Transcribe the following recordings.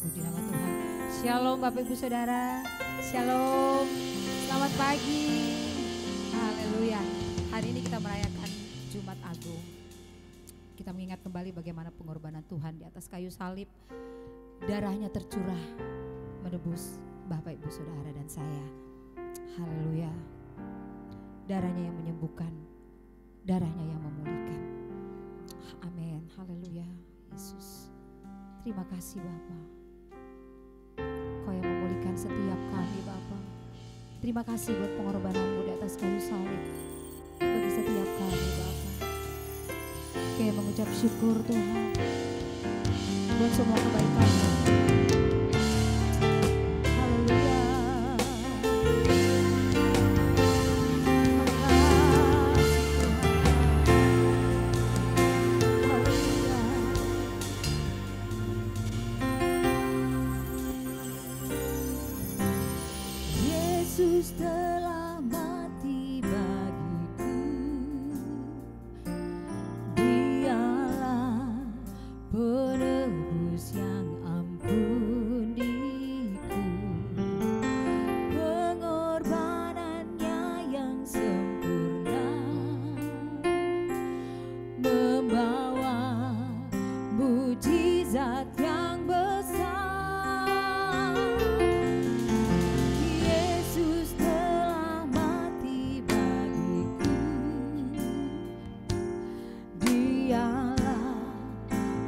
Puji nama Tuhan. Shalom Bapak Ibu Saudara. Shalom. Selamat pagi. Haleluya. Hari ini kita merayakan Jumat Agung. Kita mengingat kembali bagaimana pengorbanan Tuhan di atas kayu salib. Darahnya tercurah menebus Bapak Ibu Saudara dan saya. Haleluya. Darahnya yang menyembuhkan, darahnya yang memulihkan. Amin. Haleluya. Yesus, terima kasih Bapa. Kau yang memulihkan setiap kami Bapa. Terima kasih buat pengorbananmu di atas kayu salib bagi setiap kami Bapa. Kau yang mengucap syukur Tuhan buat semua kebaikan-Mu. Yesus telah mati bagiku, Dialah penebus yang ampuniku. Pengorbanannya yang sempurna membawa mujizat yang besar.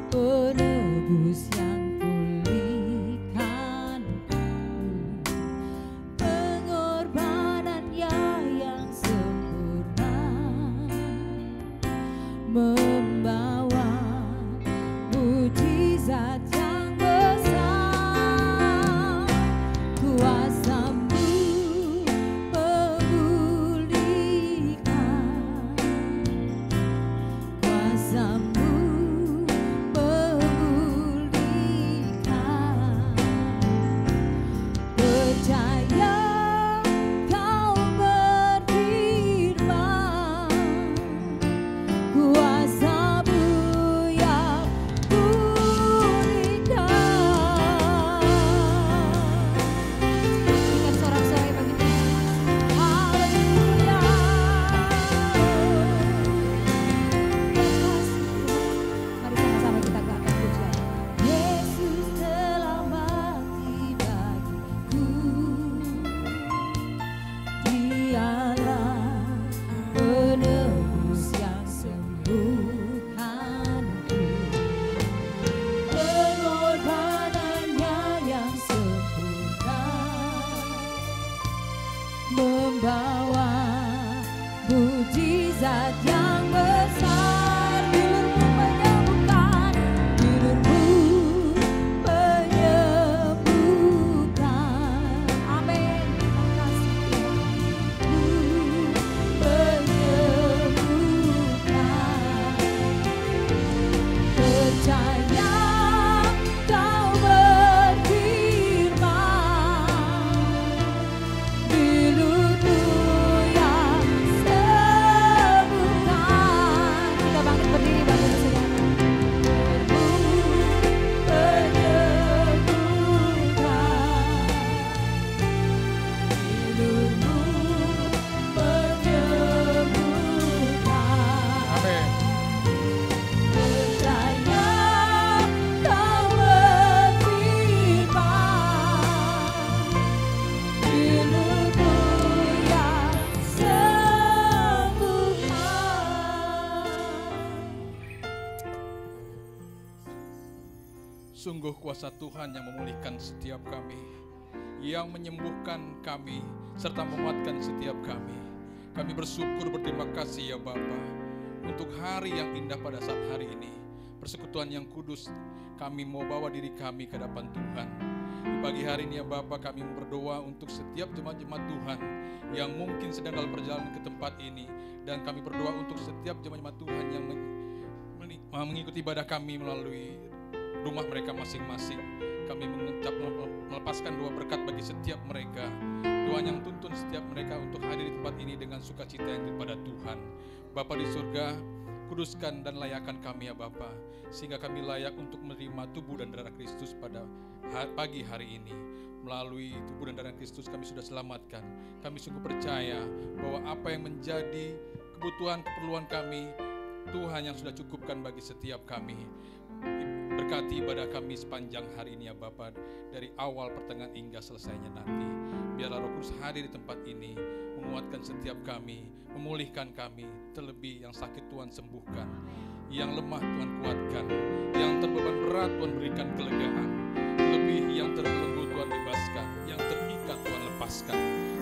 Penebus yang pulihkanku, pengorbanannya yang sempurna membawa mujizat yang besar. Kuasa-Mu memulihkan, kuasa-Mu membawa mujizat yang besar. Dilur-Mu menyembuhkan, Dilur-Mu menyembuhkan. Amin. Terima kasih menyembuhkan. Percaya Kau berfirman, Dilur-Mu yang sembuhkan. Kita bangkit berdiri Bapak Ibu Saudara. Dilur-Mu menyembuhkan. Amin. Percaya Kau berfirman, Dilur-Mu yang sembuhkan. Sungguh kuasa Tuhan yang memulihkan setiap kami, yang menyembuhkan kami, serta menguatkan setiap kami. Kami bersyukur berterima kasih ya Bapa, untuk hari yang indah pada saat hari ini. Persekutuan yang kudus, kami mau bawa diri kami ke hadapan Tuhan. Di pagi hari ini ya Bapa, kami berdoa untuk setiap jemaat-jemaat Tuhan yang mungkin sedang dalam perjalanan ke tempat ini. Dan kami berdoa untuk setiap jemaat-jemaat Tuhan yang mengikuti ibadah kami melalui rumah mereka masing-masing. Kami melepaskan doa berkat bagi setiap mereka. Doa yang tuntun setiap mereka untuk hadir di tempat ini dengan sukacita yang daripada Tuhan. Bapa di surga, Kuduskan dan layakkan kami ya Bapa, sehingga kami layak untuk menerima tubuh dan darah Kristus pada pagi hari ini. Melalui tubuh dan darah Kristus kami sudah selamatkan. Kami sungguh percaya bahwa apa yang menjadi kebutuhan keperluan kami, Tuhan yang sudah cukupkan bagi setiap kami. Berkati ibadah kami sepanjang hari ini ya Bapa, dari awal, pertengahan hingga selesainya nanti. Biarlah Roh Kudus hadir di tempat ini, menguatkan setiap kami, memulihkan kami. Terlebih yang sakit Tuhan sembuhkan, yang lemah Tuhan kuatkan, yang terbeban berat Tuhan berikan kelegaan, lebih yang terbelenggu Tuhan bebaskan, yang terikat Tuhan lepaskan.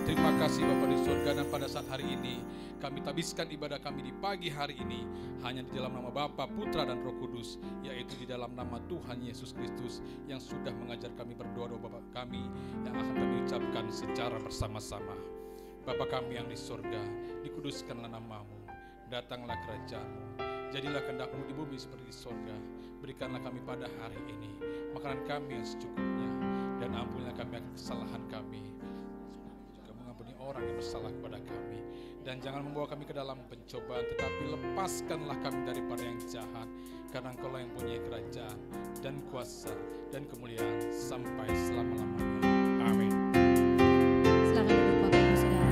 Terima kasih Bapa di surga, dan pada saat hari ini kami tabiskan ibadah kami di pagi hari ini hanya di dalam nama Bapa, Putra dan Roh Kudus, yaitu di dalam nama Tuhan Yesus Kristus yang sudah mengajar kami berdoa Bapa kami yang akan kami ucapkan secara bersama-sama. Bapa kami yang di surga, dikuduskanlah namamu, datanglah kerajaan-mu, jadilah kehendak-mu di bumi seperti di surga. Berikanlah kami pada hari ini makanan kami yang secukupnya, dan ampunilah kami akan kesalahan kami, juga mengampuni orang yang bersalah kepada kami. Dan jangan membawa kami ke dalam pencobaan, tetapi lepaskanlah kami daripada yang jahat, karena Engkaulah yang punya kerajaan dan kuasa dan kemuliaan sampai selama-lamanya. Amin. Silakan duduk Bapak Ibu Saudara.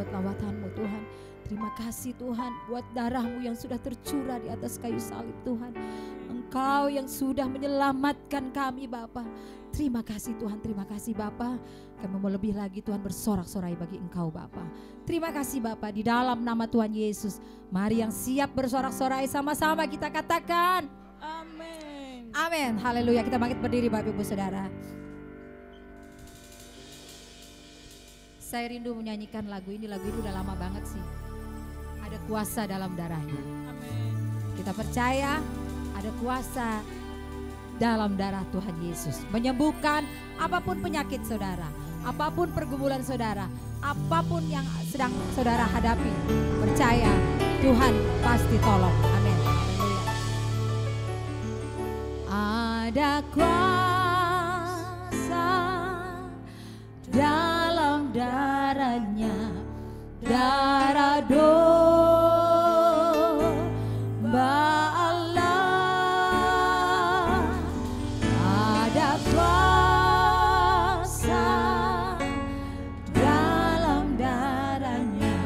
buat lawatan-Mu Tuhan. Terima kasih Tuhan buat darah-Mu yang sudah tercurah di atas kayu salib Tuhan. Engkau yang sudah menyelamatkan kami Bapa. Terima kasih Tuhan, terima kasih Bapa. Kami mau lebih lagi Tuhan bersorak-sorai bagi Engkau Bapa. Terima kasih Bapa, di dalam nama Tuhan Yesus. Mari yang siap bersorak-sorai sama-sama kita katakan. Amin. Amin, haleluya. Kita bangkit berdiri Bapak Ibu Saudara. Saya rindu menyanyikan lagu ini udah lama banget sih. Ada kuasa dalam darahnya. Amin. Kita percaya ada kuasa dalam darah Tuhan Yesus. Menyembuhkan apapun penyakit saudara, apapun pergumulan saudara, apapun yang sedang saudara hadapi. Percaya Tuhan pasti tolong. Amin. Haleluya. Ada kuasa dalam darahnya, darah domba Allah. Ada kuasa dalam darahnya,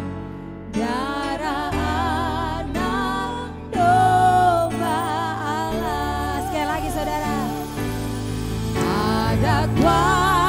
darah anak domba Allah. Sekali lagi saudara. Ada kuasa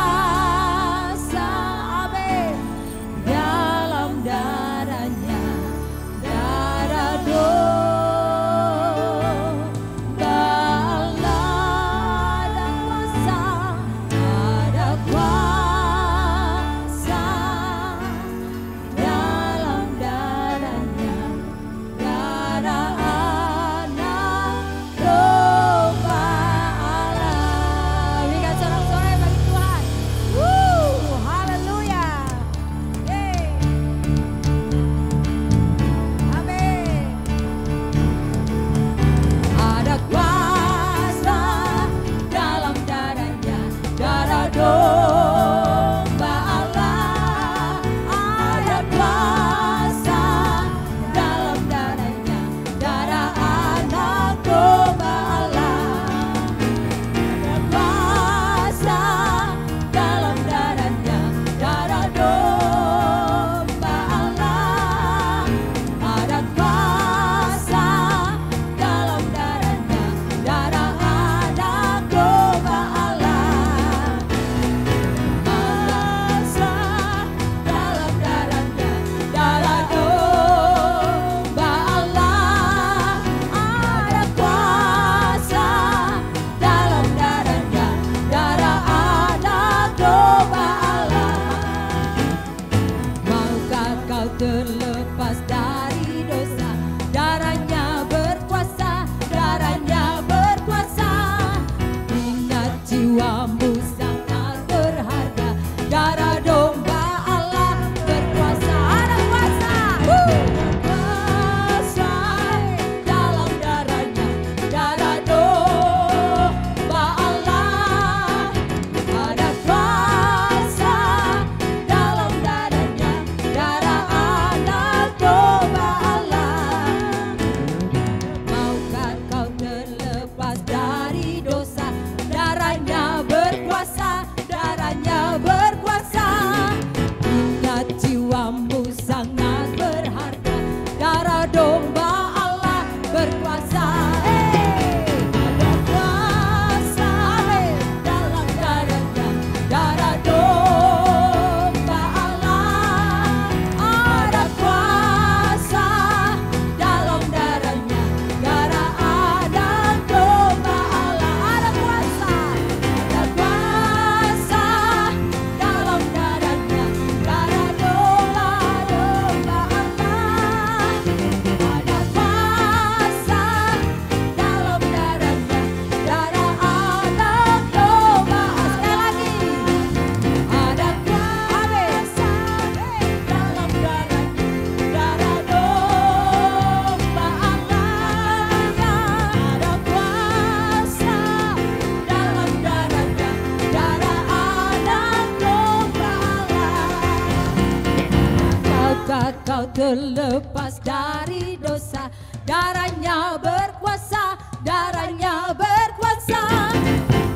terlepas dari dosa, darahnya berkuasa, darahnya berkuasa.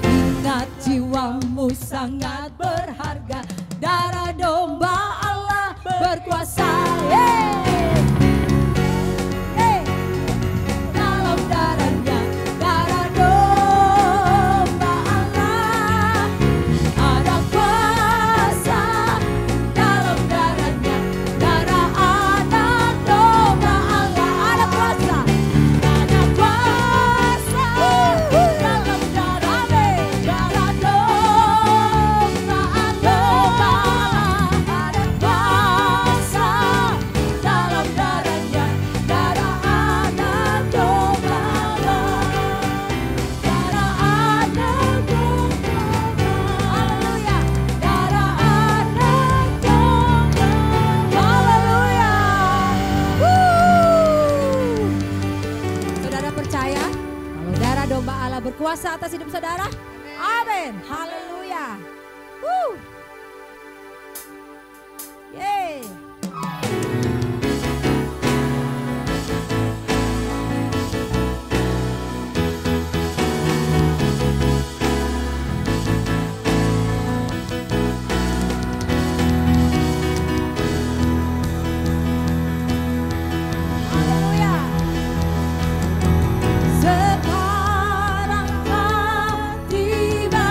Ingat jiwamu sangat berharga, darah domba Allah berkuasa. Berkuasa atas hidup saudara. Amin. Haleluya. Yeay. Sekarang kau tiba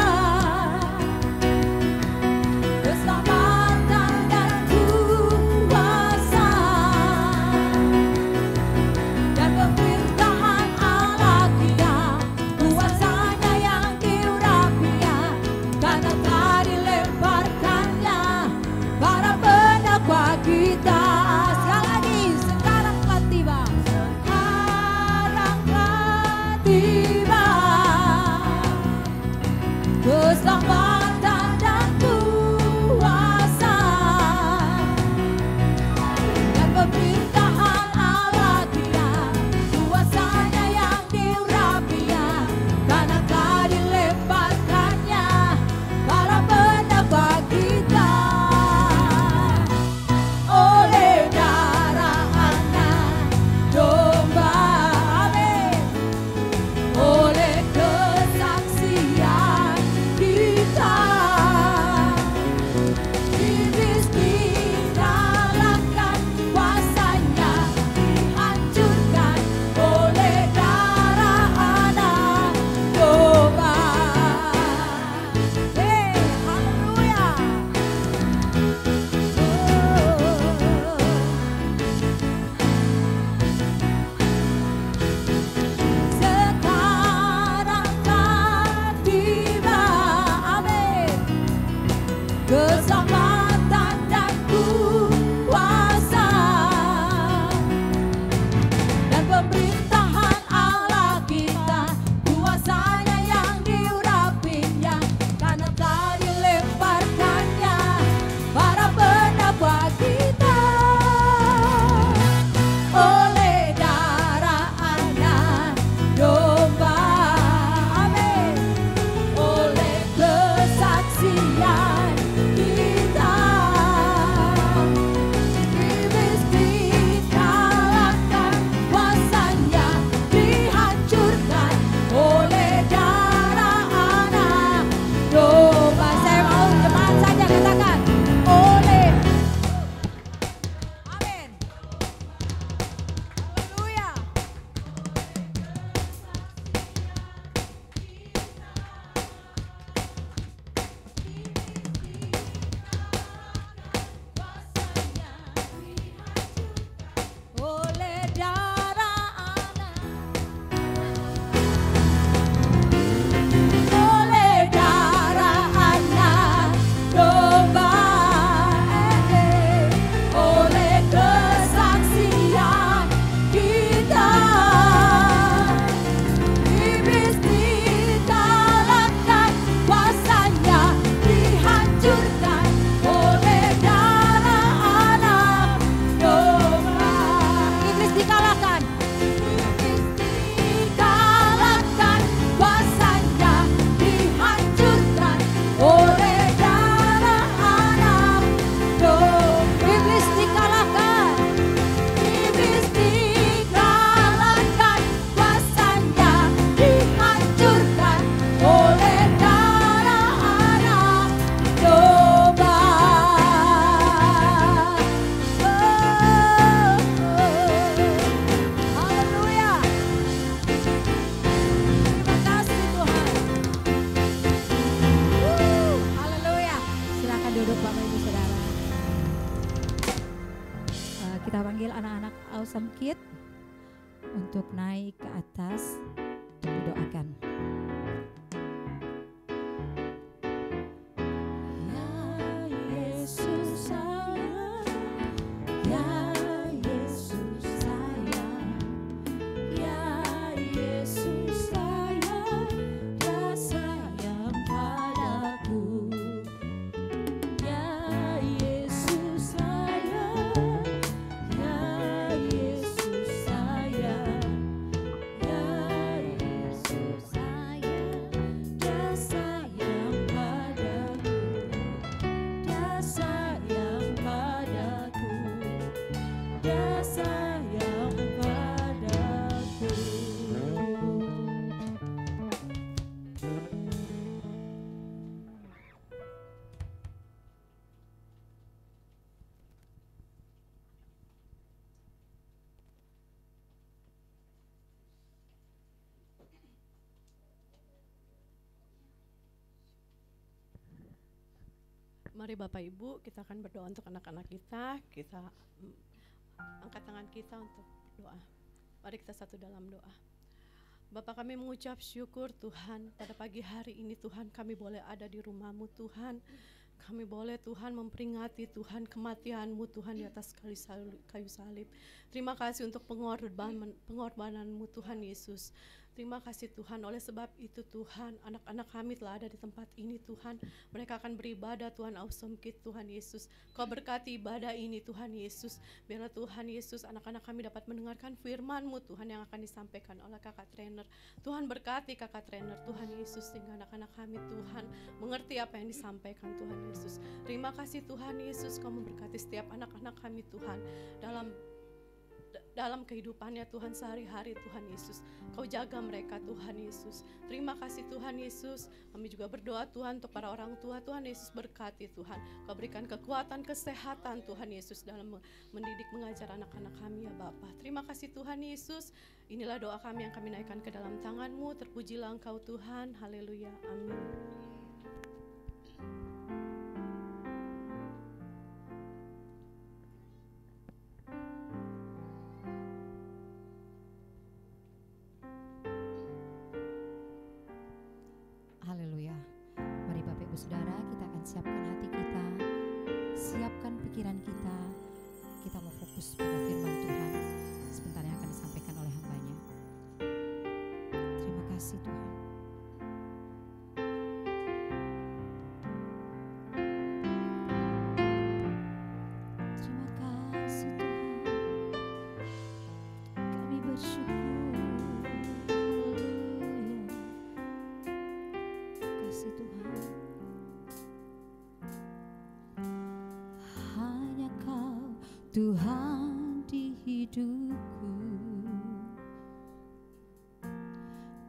Kita panggil anak-anak Awesome Kid untuk naik ke atas untuk didoakan. Mari Bapak Ibu, kita akan berdoa untuk anak-anak kita. Kita angkat tangan kita untuk doa. Mari kita satu dalam doa. Bapak, kami mengucap syukur Tuhan, pada pagi hari ini Tuhan kami boleh ada di rumah-Mu Tuhan. Kami boleh Tuhan memperingati Tuhan kematian-Mu Tuhan di atas kayu salib. Terima kasih untuk pengorbanan-Mu Tuhan Yesus. Terima kasih Tuhan, oleh sebab itu Tuhan, anak-anak kami telah ada di tempat ini Tuhan. Mereka akan beribadah Tuhan, Awesome Kid Tuhan Yesus. Kau berkati ibadah ini Tuhan Yesus. Biarlah Tuhan Yesus, anak-anak kami dapat mendengarkan firman-Mu Tuhan yang akan disampaikan oleh kakak trainer. Tuhan berkati kakak trainer Tuhan Yesus, sehingga anak-anak kami Tuhan mengerti apa yang disampaikan Tuhan Yesus. Terima kasih Tuhan Yesus, Kau memberkati setiap anak-anak kami Tuhan dalam kehidupannya Tuhan sehari-hari Tuhan Yesus. Kau jaga mereka Tuhan Yesus. Terima kasih Tuhan Yesus. Kami juga berdoa Tuhan untuk para orang tua. Tuhan Yesus berkati Tuhan. Kau berikan kekuatan, kesehatan Tuhan Yesus dalam mendidik, mengajar anak-anak kami ya Bapa. Terima kasih Tuhan Yesus. Inilah doa kami yang kami naikkan ke dalam tangan-Mu. Terpujilah Engkau Tuhan. Haleluya. Amin. Haleluya. Mari Bapak Ibu Saudara, kita akan siapkan hati kita, siapkan pikiran kita. Kita mau fokus pada firman Tuhan sebentar yang akan disampaikan oleh hamba-Nya. Terima kasih Tuhan. Terima kasih Tuhan. Kami bersyukur. Tuhan, hanya Kau Tuhan di hidupku.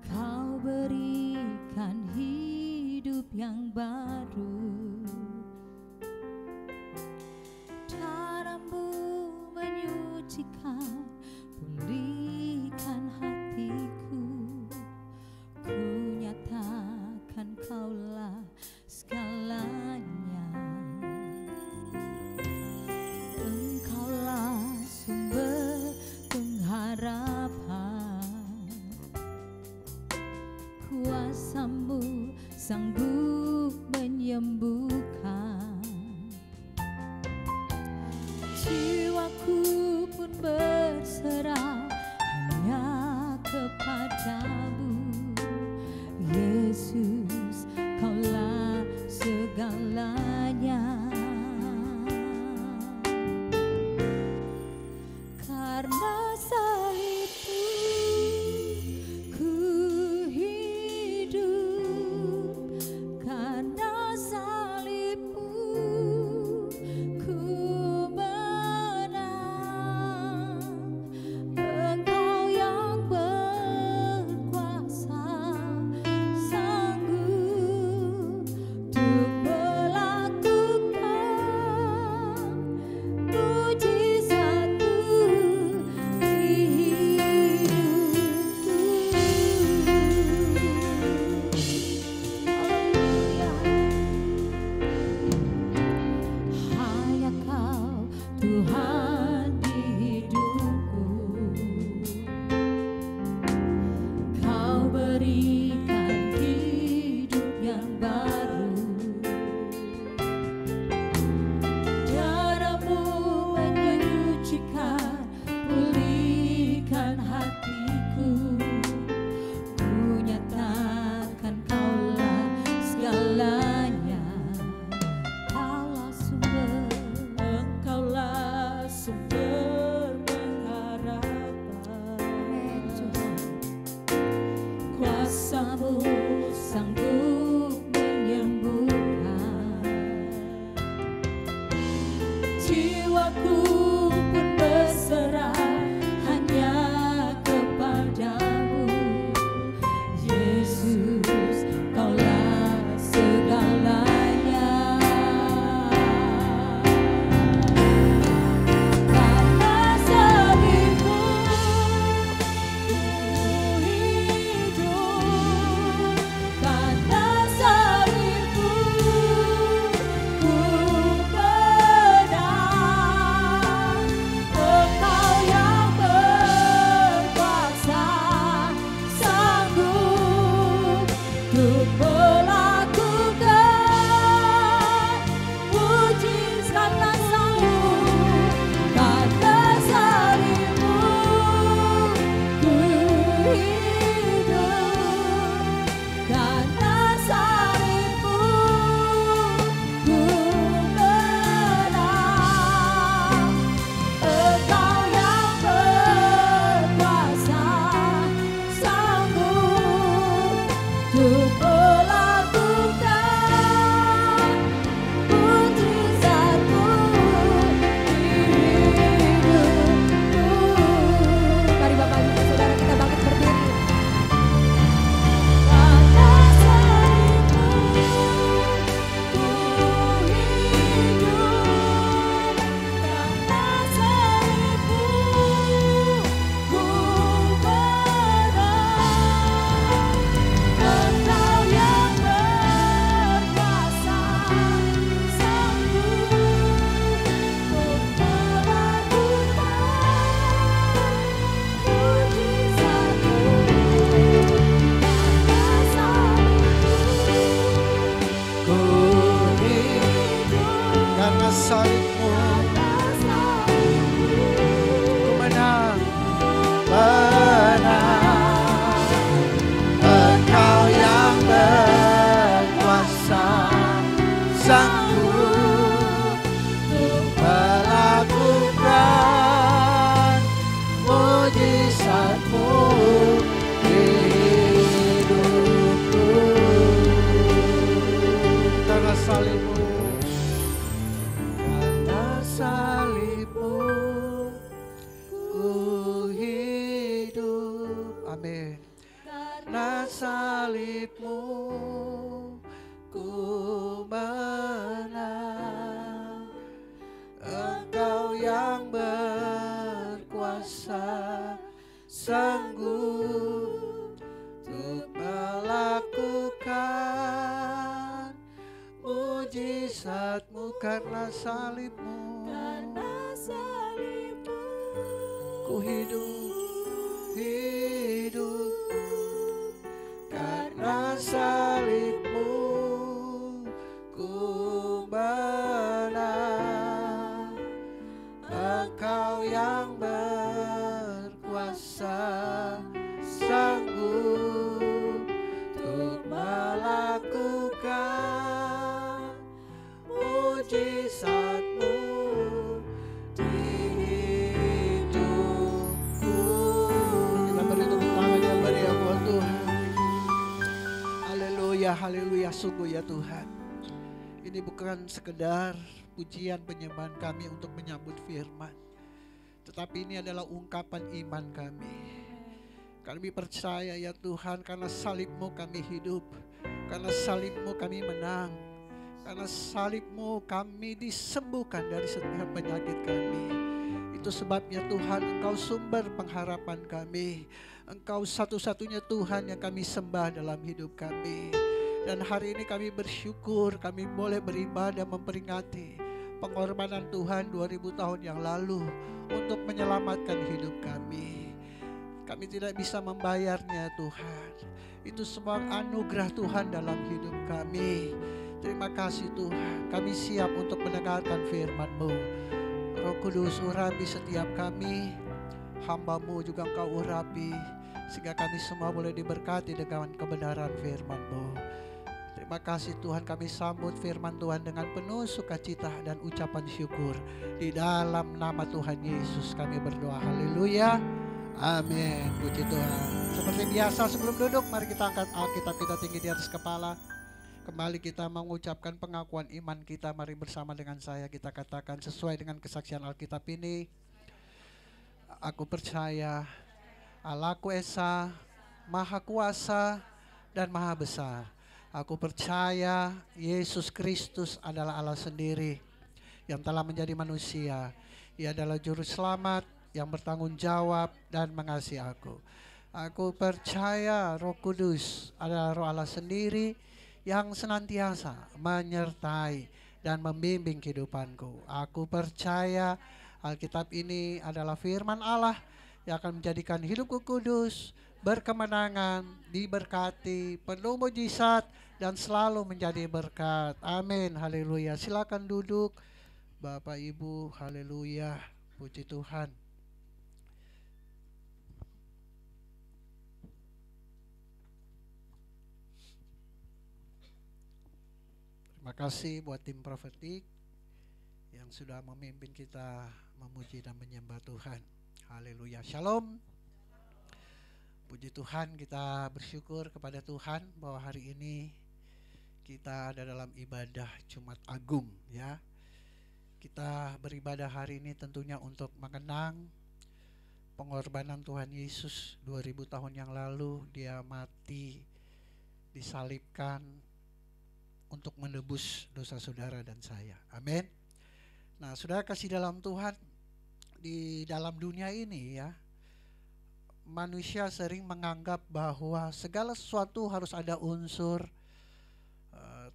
Kau berikan hidup yang baru, cara-Mu menyucikan, pulihkan hatiku. Ku nyatakan Kaulah segalanya. Engkaulah sumber pengharapan, kuasa-Mu sanggup menyembuhkan. Jiwaku pun berserah hanya kepadamu. Yesus, Kaulah segalanya. Karena salib-Mu ku hidup, karena salib-Mu ku menang. Engkau yang berkuasa, sanggup untuk melakukan jiwaku pun berserah hanya kepadamu. Yesus, Kaulah segalanya. Karena salibmu ku hidup, karena salibmu ku menang. Engkau yang berkuasa sanggup untuk melakukan mujizat dan sanggup. Karena salibmu ku hidup, karena salibmu ku menang. Engkau yang berkuasa sanggup untuk melakukan mujizat-Mu di hidupku. Mari Bapak Ibu Saudara kita bangkit berdiri. Karena salibmu ku hidup, karena salibmu ku menang. Engkau yang berkuasa sanggup untuk melakukan mujizat-Mu. Karena salibmu ku menang, menang. Engkau yang berkuasa sanggup untuk melakukan mujizat-Mu di hidupku. Karena salibmu, karena salibmu ku hidup. Amin. Karena salibmu ku menang. Engkau yang berkuasa sanggup untuk melakukan mujizat-Mu. Karena salibmu, Karena salibmu ku hidup, hidup. Karena salibmu ku menang. Engkau yang berkuasa sanggup untuk melakukan mujizat-Mu di hidupku. Kita beri tepuk tangan yang meriah buat Tuhan. Haleluya, haleluya, sungguh ya Tuhan. Ini bukan sekedar pujian penyembahan kami untuk menyambut firman, tetapi ini adalah ungkapan iman kami. Kami percaya ya Tuhan, karena salib-Mu kami hidup, karena salib-Mu kami menang, karena salib-Mu kami disembuhkan dari setiap penyakit kami. Itu sebabnya Tuhan, Engkau sumber pengharapan kami. Engkau satu-satunya Tuhan yang kami sembah dalam hidup kami. Dan hari ini kami bersyukur kami boleh beribadah memperingati pengorbanan Tuhan 2000 tahun yang lalu untuk menyelamatkan hidup kami. Kami tidak bisa membayarnya Tuhan. Itu semua anugerah Tuhan dalam hidup kami. Terima kasih Tuhan. Kami siap untuk mendengarkan firman-Mu. Roh Kudus urapi setiap kami. Hamba-Mu juga Engkau urapi, sehingga kami semua boleh diberkati dengan kebenaran firman-Mu. Terima kasih Tuhan, kami sambut firman Tuhan dengan penuh sukacita dan ucapan syukur. Di dalam nama Tuhan Yesus kami berdoa. Haleluya. Amin. Puji Tuhan. Seperti biasa sebelum duduk, mari kita angkat Alkitab kita tinggi di atas kepala. Kembali kita mengucapkan pengakuan iman kita. Mari bersama dengan saya kita katakan sesuai dengan kesaksian Alkitab ini. Aku percaya Allahku Esa, Maha Kuasa dan Maha Besar. Aku percaya Yesus Kristus adalah Allah sendiri yang telah menjadi manusia. Ia adalah juru selamat yang bertanggung jawab dan mengasihi aku. Aku percaya Roh Kudus adalah Roh Allah sendiri yang senantiasa menyertai dan membimbing kehidupanku. Aku percaya Alkitab ini adalah firman Allah yang akan menjadikan hidupku kudus, berkemenangan, diberkati, penuh mujizat, dan selalu menjadi berkat. Amin, haleluya. Silakan duduk Bapak Ibu, haleluya, puji Tuhan. Terima kasih buat tim prophetik yang sudah memimpin kita memuji dan menyembah Tuhan. Haleluya, shalom. Puji Tuhan, kita bersyukur kepada Tuhan bahwa hari ini kita ada dalam ibadah Jumat Agung ya. Kita beribadah hari ini tentunya untuk mengenang pengorbanan Tuhan Yesus 2000 tahun yang lalu. Dia mati, disalibkan untuk menebus dosa saudara dan saya. Amin. Nah, saudara kasih dalam Tuhan, di dalam dunia ini ya, manusia sering menganggap bahwa segala sesuatu harus ada unsur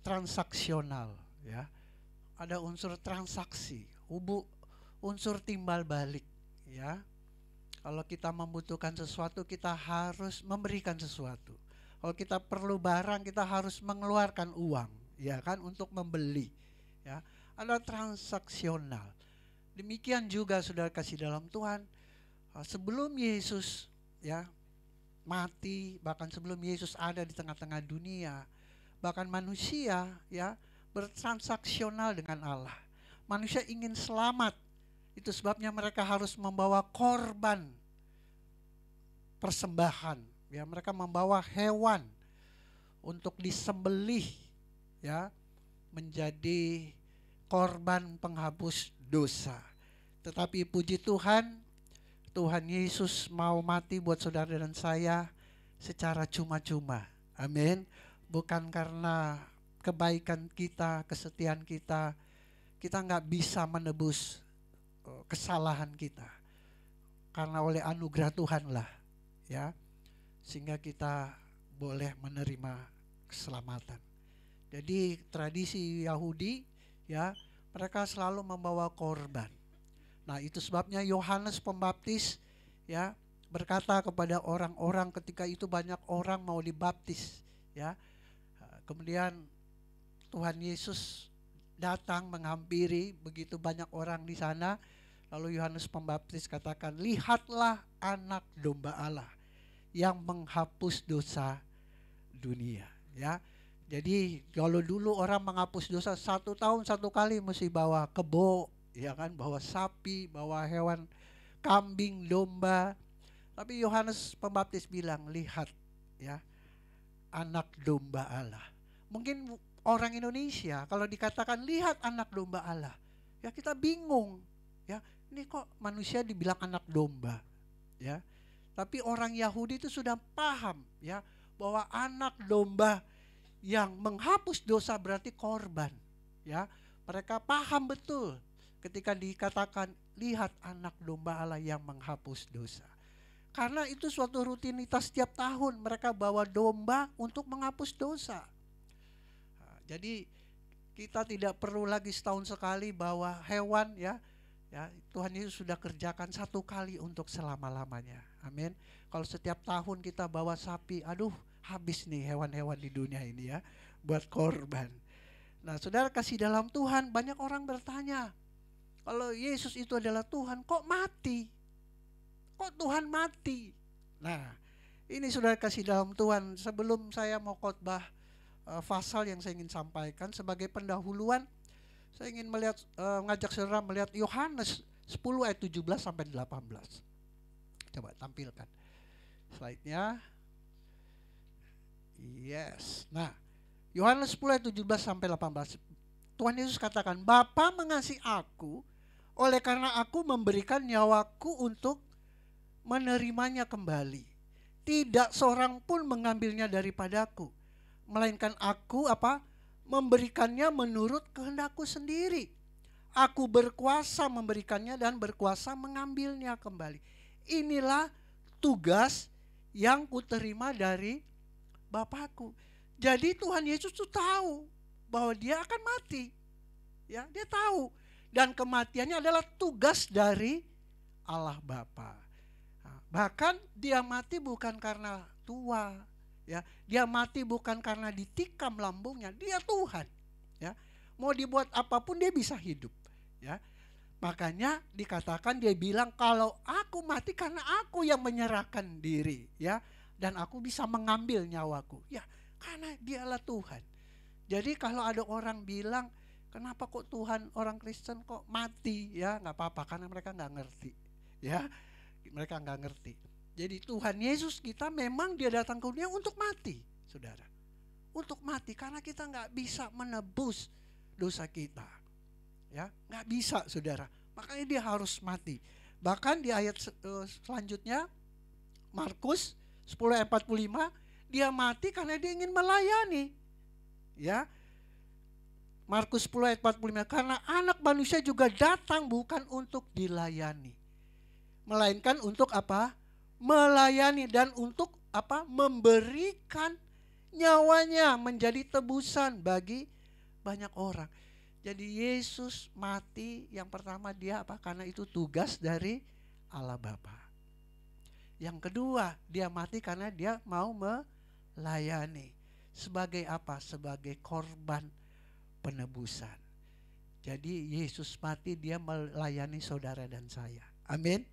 transaksional ya. Ada unsur transaksi, unsur timbal balik ya. Kalau kita membutuhkan sesuatu, kita harus memberikan sesuatu. Kalau kita perlu barang, kita harus mengeluarkan uang, ya kan, untuk membeli. Ya, ada transaksional. Demikian juga saudara kasih dalam Tuhan, sebelum Yesus ya mati, bahkan sebelum Yesus ada di tengah-tengah dunia, bahkan manusia ya bertransaksional dengan Allah. Manusia ingin selamat, itu sebabnya mereka harus membawa korban persembahan. Ya, mereka membawa hewan untuk disembelih ya, menjadi korban penghapus dosa. Tetapi puji Tuhan, Tuhan Yesus mau mati buat saudara dan saya secara cuma-cuma. Amin. Bukan karena kebaikan kita, kesetiaan kita, kita nggak bisa menebus kesalahan kita. Karena oleh anugerah Tuhan lah ya, sehingga kita boleh menerima keselamatan. Jadi tradisi Yahudi ya, mereka selalu membawa korban. Nah, itu sebabnya Yohanes Pembaptis ya berkata kepada orang-orang ketika itu banyak orang mau dibaptis ya. Kemudian Tuhan Yesus datang menghampiri begitu banyak orang di sana. Lalu Yohanes Pembaptis katakan, lihatlah anak domba Allah yang menghapus dosa dunia ya. Jadi kalau dulu orang menghapus dosa 1 tahun 1 kali mesti bawa kebo ya kan, bawa sapi, bawa hewan kambing, domba. Tapi Yohanes Pembaptis bilang, lihat ya anak domba Allah. Mungkin orang Indonesia kalau dikatakan lihat anak domba Allah, ya kita bingung ya, ini kok manusia dibilang anak domba ya. Tapi orang Yahudi itu sudah paham ya bahwa anak domba yang menghapus dosa berarti korban ya. Mereka paham betul ketika dikatakan lihat anak domba Allah yang menghapus dosa. Karena itu suatu rutinitas setiap tahun mereka bawa domba untuk menghapus dosa. Nah, jadi kita tidak perlu lagi setahun sekali bawa hewan ya. Ya, Tuhan Yesus sudah kerjakan 1 kali untuk selama-lamanya. Amin. Kalau setiap tahun kita bawa sapi, aduh habis nih hewan-hewan di dunia ini ya buat korban. Nah, saudara kasih dalam Tuhan, banyak orang bertanya, kalau Yesus itu adalah Tuhan, kok mati? Kok Tuhan mati? Nah, ini saudara kasih dalam Tuhan, sebelum saya mau khotbah pasal yang saya ingin sampaikan sebagai pendahuluan, saya ingin ngajak saudara melihat Yohanes 10 ayat 17 sampai 18. Coba tampilkan slide-nya. Yes. Nah, Yohanes 10 ayat 17 sampai 18. Tuhan Yesus katakan, Bapa mengasihi aku, oleh karena aku memberikan nyawaku untuk menerimanya kembali. Tidak seorang pun mengambilnya daripadaku, melainkan aku memberikannya menurut kehendakku sendiri. Aku berkuasa memberikannya dan berkuasa mengambilnya kembali. Inilah tugas yang kuterima dari Bapakku. Jadi Tuhan Yesus tuh tahu bahwa dia akan mati. Ya, dia tahu. Dan kematiannya adalah tugas dari Allah Bapa. Nah, bahkan dia mati bukan karena tua, ya. Dia mati bukan karena ditikam lambungnya, dia Tuhan, ya. Mau dibuat apapun dia bisa hidup, ya. Makanya dikatakan dia bilang kalau aku mati karena aku yang menyerahkan diri, ya, dan aku bisa mengambil nyawaku, ya, karena dialah Tuhan. Jadi kalau ada orang bilang kenapa kok Tuhan orang Kristen kok mati, ya nggak apa-apa karena mereka nggak ngerti, ya, mereka nggak ngerti. Jadi Tuhan Yesus kita memang dia datang ke dunia untuk mati, saudara, untuk mati karena kita nggak bisa menebus dosa kita, ya nggak bisa, saudara. Makanya dia harus mati. Bahkan di ayat selanjutnya Markus 10 ayat 45 dia mati karena dia ingin melayani, ya. Markus 10 ayat 45, karena anak manusia juga datang bukan untuk dilayani, melainkan untuk apa? Melayani dan untuk apa? Memberikan nyawanya menjadi tebusan bagi banyak orang. Jadi Yesus mati yang pertama dia apa? Karena itu tugas dari Allah Bapa. Yang kedua, dia mati karena dia mau melayani. Sebagai apa? Sebagai korban penebusan. Jadi Yesus mati dia melayani saudara dan saya. Amin.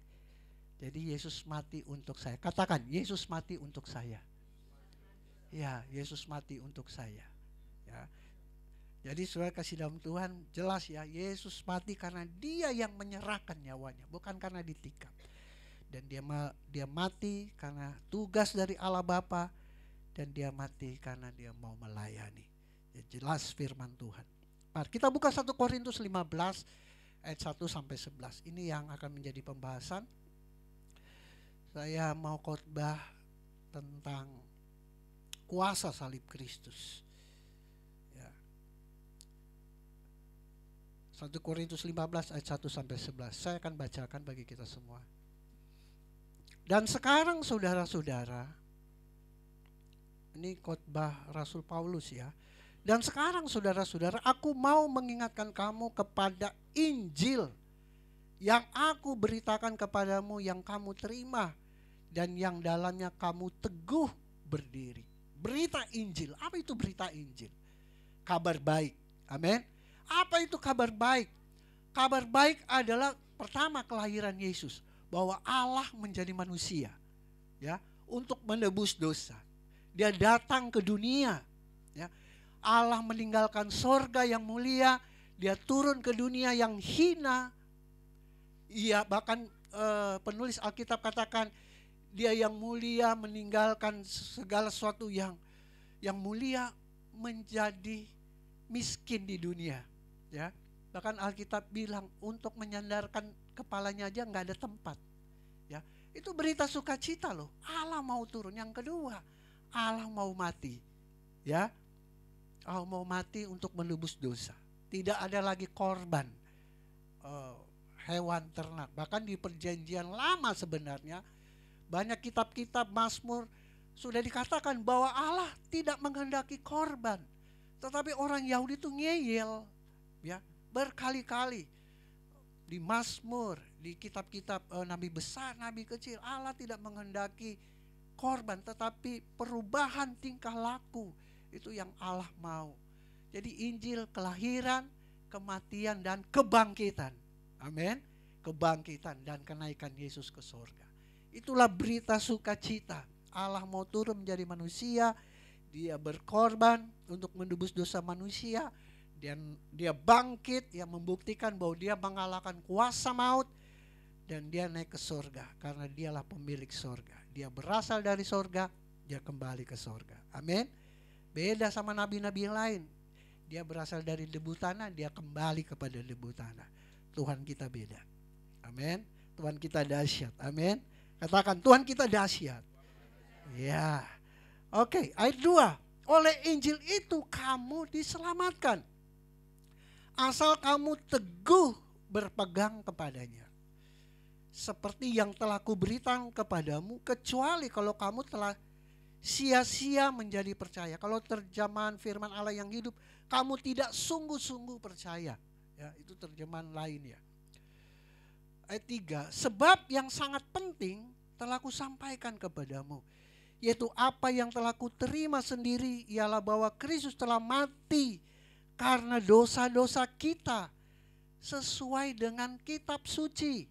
Jadi Yesus mati untuk saya. Katakan, Yesus mati untuk saya. Ya, Yesus mati untuk saya. Ya. Jadi saudara kasih dalam Tuhan jelas ya, Yesus mati karena dia yang menyerahkan nyawanya, bukan karena ditikam. Dan dia mati karena tugas dari Allah Bapa, dan dia mati karena dia mau melayani. Ya, jelas firman Tuhan. Mari kita buka 1 Korintus 15 ayat 1 sampai 11. Ini yang akan menjadi pembahasan. Saya mau khotbah tentang kuasa salib Kristus. Ya. 1 Korintus 15 ayat 1 sampai 11. Saya akan bacakan bagi kita semua. Dan sekarang saudara-saudara, ini khotbah Rasul Paulus ya. Dan sekarang saudara-saudara, aku mau mengingatkan kamu kepada Injil yang aku beritakan kepadamu, yang kamu terima dan yang dalamnya kamu teguh berdiri. Berita Injil. Apa itu berita Injil? Kabar baik. Amin. Apa itu kabar baik? Kabar baik adalah pertama kelahiran Yesus, bahwa Allah menjadi manusia, ya, untuk menebus dosa. Dia datang ke dunia, ya. Allah meninggalkan sorga yang mulia, dia turun ke dunia yang hina. Iya, bahkan penulis Alkitab katakan dia yang mulia meninggalkan segala sesuatu yang mulia menjadi miskin di dunia, ya. Bahkan Alkitab bilang untuk menyandarkan kepalanya aja nggak ada tempat, ya. Itu berita sukacita loh. Allah mau turun. Yang kedua, Allah mau mati, ya. Allah mau mati untuk menebus dosa. Tidak ada lagi korban hewan ternak. Bahkan di perjanjian lama sebenarnya banyak kitab-kitab Mazmur sudah dikatakan bahwa Allah tidak menghendaki korban. Tetapi orang Yahudi itu ngeyel, ya, berkali-kali. Di Mazmur, di kitab-kitab nabi besar, nabi kecil, Allah tidak menghendaki korban, tetapi perubahan tingkah laku. Itu yang Allah mau. Jadi Injil kelahiran, kematian, dan kebangkitan. Amin. Kebangkitan dan kenaikan Yesus ke surga. Itulah berita sukacita. Allah mau turun menjadi manusia. Dia berkorban untuk menebus dosa manusia. Dan dia bangkit yang membuktikan bahwa dia mengalahkan kuasa maut. Dan dia naik ke surga karena dialah pemilik surga. Dia berasal dari surga, dia kembali ke surga. Amin. Beda sama nabi-nabi yang lain. Dia berasal dari debu tanah, dia kembali kepada debu tanah. Tuhan kita beda. Amin. Tuhan kita dahsyat. Amin. Katakan, Tuhan kita dahsyat. Ya. Oke, ayat 2. Oleh Injil itu kamu diselamatkan. Asal kamu teguh berpegang kepadanya. Seperti yang telah kuberitakan kepadamu, kecuali kalau kamu telah sia-sia menjadi percaya. Kalau terjemahan firman Allah yang hidup, kamu tidak sungguh-sungguh percaya. Ya, itu terjemahan lain ya. Ayat 3, sebab yang sangat penting telah kusampaikan kepadamu, yaitu apa yang telah kuterima sendiri, ialah bahwa Kristus telah mati karena dosa-dosa kita sesuai dengan kitab suci,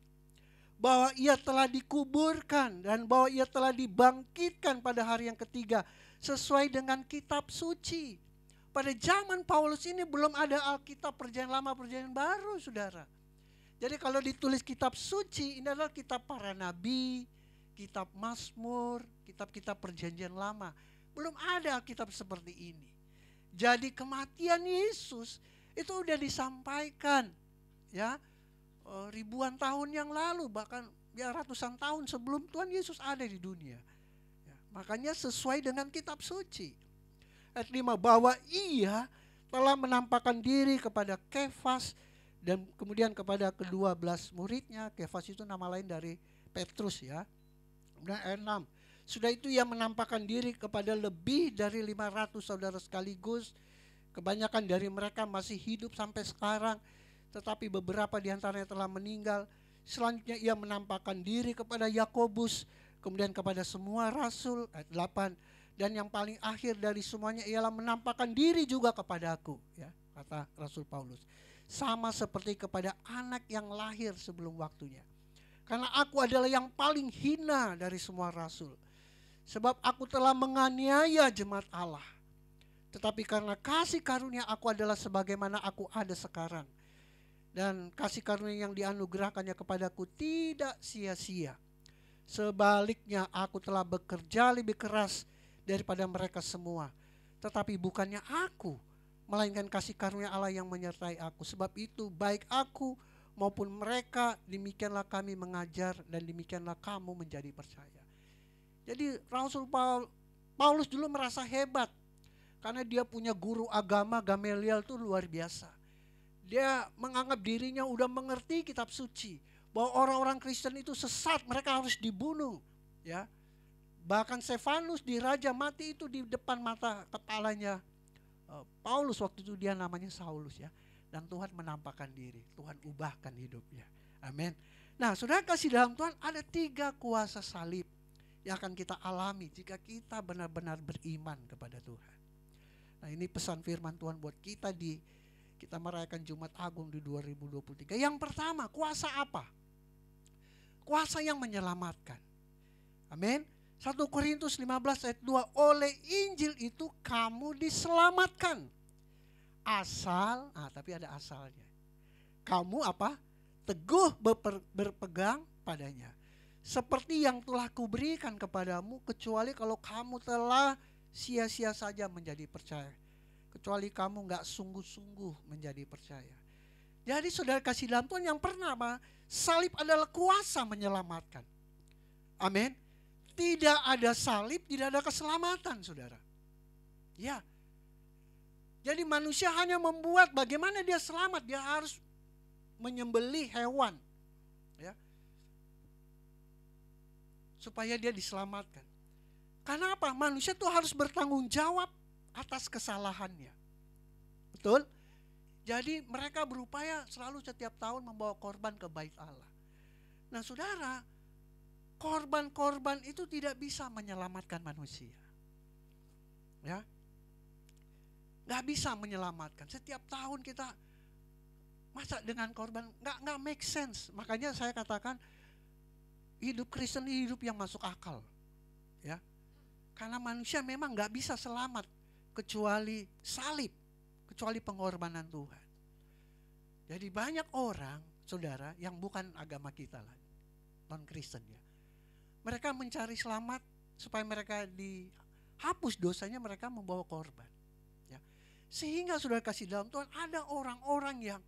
bahwa ia telah dikuburkan dan bahwa ia telah dibangkitkan pada hari yang ketiga sesuai dengan kitab suci. Pada zaman Paulus ini belum ada Alkitab Perjanjian Lama, Perjanjian Baru, saudara. Jadi kalau ditulis kitab suci, ini adalah kitab para nabi, kitab Mazmur, kitab-kitab Perjanjian Lama. Belum ada Alkitab seperti ini. Jadi kematian Yesus itu udah disampaikan, ya, ribuan tahun yang lalu, bahkan ya ratusan tahun sebelum Tuhan Yesus ada di dunia. Ya, makanya sesuai dengan kitab suci. Ayat 5, bahwa ia telah menampakkan diri kepada Kefas dan kemudian kepada ke-12 muridnya. Kefas itu nama lain dari Petrus ya. Kemudian ayat 6, sudah itu ia menampakkan diri kepada lebih dari 500 saudara sekaligus. Kebanyakan dari mereka masih hidup sampai sekarang, tetapi beberapa di antaranya telah meninggal. Selanjutnya ia menampakkan diri kepada Yakobus, kemudian kepada semua rasul. Ayat 8, dan yang paling akhir dari semuanya ialah menampakkan diri juga kepadaku, ya, kata Rasul Paulus. Sama seperti kepada anak yang lahir sebelum waktunya. Karena aku adalah yang paling hina dari semua rasul. Sebab aku telah menganiaya jemaat Allah. Tetapi karena kasih karunia aku adalah sebagaimana aku ada sekarang. Dan kasih karunia yang dianugerahkannya kepadaku tidak sia-sia. Sebaliknya aku telah bekerja lebih keras daripada mereka semua. Tetapi bukannya aku, melainkan kasih karunia Allah yang menyertai aku. Sebab itu baik aku maupun mereka, demikianlah kami mengajar dan demikianlah kamu menjadi percaya. Jadi Rasul Paulus dulu merasa hebat karena dia punya guru agama, Gamaliel itu luar biasa. Dia menganggap dirinya udah mengerti kitab suci, bahwa orang-orang Kristen itu sesat, mereka harus dibunuh, ya. Bahkan Stefanus diraja mati itu di depan mata kepalanya Paulus, waktu itu dia namanya Saulus ya. Dan Tuhan menampakkan diri, Tuhan ubahkan hidupnya. Amin. Nah, saudara kasih dalam Tuhan, ada 3 kuasa salib yang akan kita alami jika kita benar-benar beriman kepada Tuhan. Nah, ini pesan firman Tuhan buat kita kita merayakan Jumat Agung di 2023. Yang pertama, kuasa apa? Kuasa yang menyelamatkan. Amin. 1 Korintus 15 ayat 2, oleh Injil itu kamu diselamatkan. Asal, tapi ada asalnya. Kamu apa? Teguh berpegang padanya. Seperti yang telah kuberikan kepadamu, kecuali kalau kamu telah sia-sia saja menjadi percaya. Kecuali kamu gak sungguh-sungguh menjadi percaya. Jadi saudara kasih dalam Tuhan, yang pertama, salib adalah kuasa menyelamatkan. Amin. Tidak ada salib, tidak ada keselamatan, saudara. Ya. Jadi manusia hanya membuat bagaimana dia selamat, dia harus menyembelih hewan, ya, supaya dia diselamatkan. Karena apa? Manusia tuh harus bertanggung jawab atas kesalahannya. Betul? Jadi mereka berupaya selalu setiap tahun membawa korban ke bait Allah. Nah, saudara, korban-korban itu tidak bisa menyelamatkan manusia. Ya. Gak bisa menyelamatkan. Setiap tahun kita masa dengan korban gak make sense. Makanya saya katakan hidup Kristen hidup yang masuk akal. Ya. Karena manusia memang gak bisa selamat kecuali salib, kecuali pengorbanan Tuhan. Jadi banyak orang, saudara, yang bukan agama kita lah, non-Kristen ya. Mereka mencari selamat supaya mereka dihapus dosanya, mereka membawa korban. Sehingga saudara kasih dalam Tuhan, ada orang-orang yang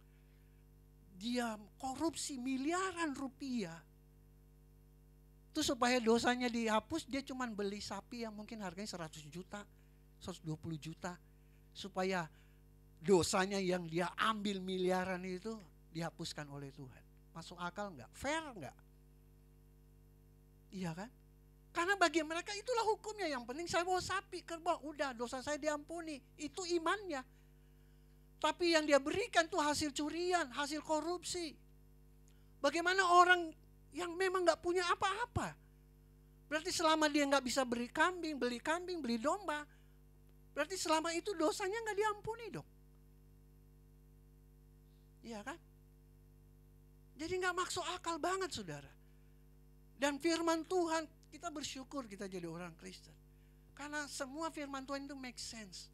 dia korupsi miliaran rupiah. Itu supaya dosanya dihapus, dia cuma beli sapi yang mungkin harganya 100 juta, 120 juta. Supaya dosanya yang dia ambil miliaran itu dihapuskan oleh Tuhan. Masuk akal enggak? Fair enggak? Iya kan? Karena bagi mereka itulah hukumnya. Yang penting saya bawa sapi, kerbau, udah dosa saya diampuni. Itu imannya. Tapi yang dia berikan tuh hasil curian, hasil korupsi. Bagaimana orang yang memang gak punya apa-apa? Berarti selama dia gak bisa beli kambing, beli domba, berarti selama itu dosanya gak diampuni dong. Iya kan? Jadi gak masuk akal banget saudara. Dan firman Tuhan, kita bersyukur kita jadi orang Kristen. Karena semua firman Tuhan itu make sense.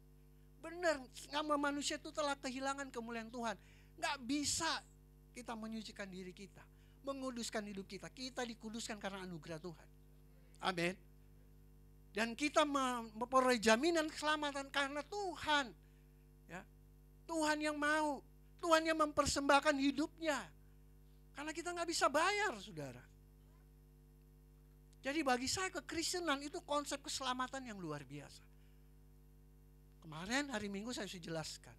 Benar, nama manusia itu telah kehilangan kemuliaan Tuhan. Gak bisa kita menyucikan diri kita, menguduskan hidup kita. Kita dikuduskan karena anugerah Tuhan. Amin. Dan kita memperoleh jaminan keselamatan karena Tuhan. Ya, Tuhan yang mau, Tuhan yang mempersembahkan hidupnya. Karena kita gak bisa bayar saudara. Jadi bagi saya kekristenan itu konsep keselamatan yang luar biasa. Kemarin hari Minggu saya sudah jelaskan.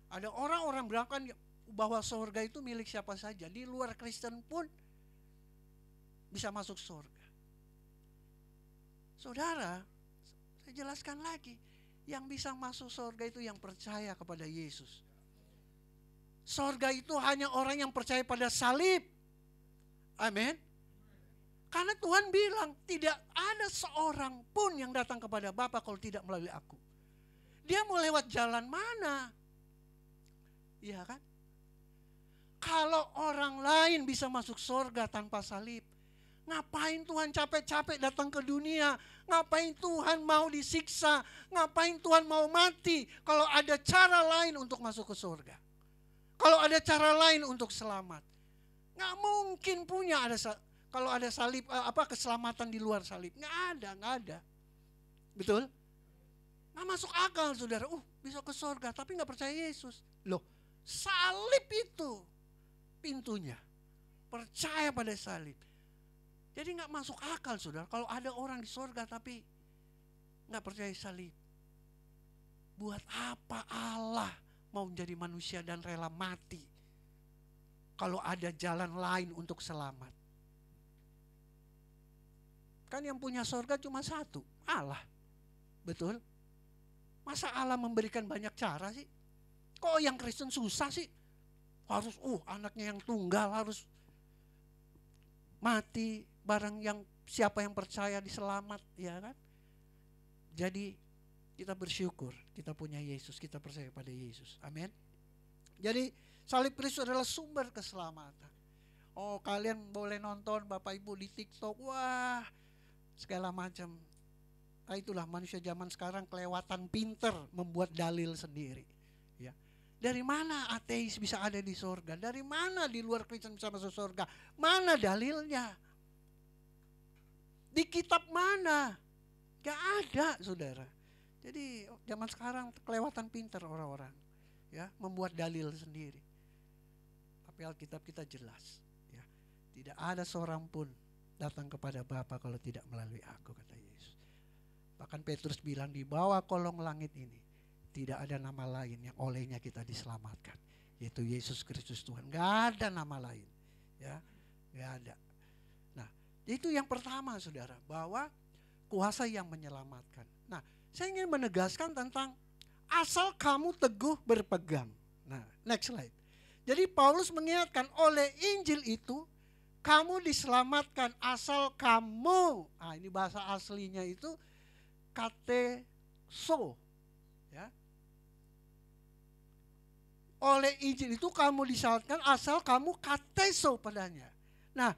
Ada orang-orang berangkat bahwa surga itu milik siapa saja. Di luar Kristen pun bisa masuk surga. Saudara, saya jelaskan lagi. Yang bisa masuk surga itu yang percaya kepada Yesus. Surga itu hanya orang yang percaya pada salib. Amin. Karena Tuhan bilang tidak ada seorang pun yang datang kepada Bapa kalau tidak melalui aku. Dia mau lewat jalan mana? Iya kan? Kalau orang lain bisa masuk surga tanpa salib, ngapain Tuhan capek-capek datang ke dunia? Ngapain Tuhan mau disiksa? Ngapain Tuhan mau mati? Kalau ada cara lain untuk masuk ke surga. Kalau ada cara lain untuk selamat. Nggak mungkin punya kalau ada salib, keselamatan di luar salib. Nggak ada. Betul? Nggak masuk akal saudara. Bisa ke surga tapi nggak percaya Yesus. Loh, salib itu pintunya. Percaya pada salib. Jadi nggak masuk akal saudara. Kalau ada orang di surga tapi nggak percaya salib. Buat apa Allah mau menjadi manusia dan rela mati? Kalau ada jalan lain untuk selamat. Kan yang punya surga cuma satu, Allah. Betul? Masa Allah memberikan banyak cara sih? Kok yang Kristen susah sih? Harus anaknya yang tunggal harus mati bareng yang siapa yang percaya diselamat, ya kan? Jadi kita bersyukur kita punya Yesus, kita percaya pada Yesus. Amin. Jadi salib Kristus adalah sumber keselamatan. Kalian boleh nonton Bapak Ibu di TikTok, wah segala macam. Itulah manusia zaman sekarang kelewatan pinter membuat dalil sendiri. Ya. Dari mana ateis bisa ada di surga? Dari mana di luar Kristen bisa masuk surga? Mana dalilnya? Di kitab mana? Gak ada saudara. Jadi zaman sekarang kelewatan pinter orang-orang. Ya, membuat dalil sendiri. Tapi Alkitab kita jelas. Ya, tidak ada seorang pun datang kepada Bapa kalau tidak melalui aku, kata Yesus. Bahkan Petrus bilang di bawah kolong langit ini tidak ada nama lain yang olehnya kita diselamatkan, yaitu Yesus Kristus Tuhan. Gak ada nama lain, ya, gak ada. Nah, itu yang pertama saudara, bahwa kuasa yang menyelamatkan. Nah, saya ingin menegaskan tentang asal kamu teguh berpegang. Nah, next slide. Jadi Paulus mengingatkan oleh Injil itu kamu diselamatkan asal kamu. Ini bahasa aslinya itu kateso. Ya. Oleh Injil itu kamu diselamatkan asal kamu kateso padanya. Nah,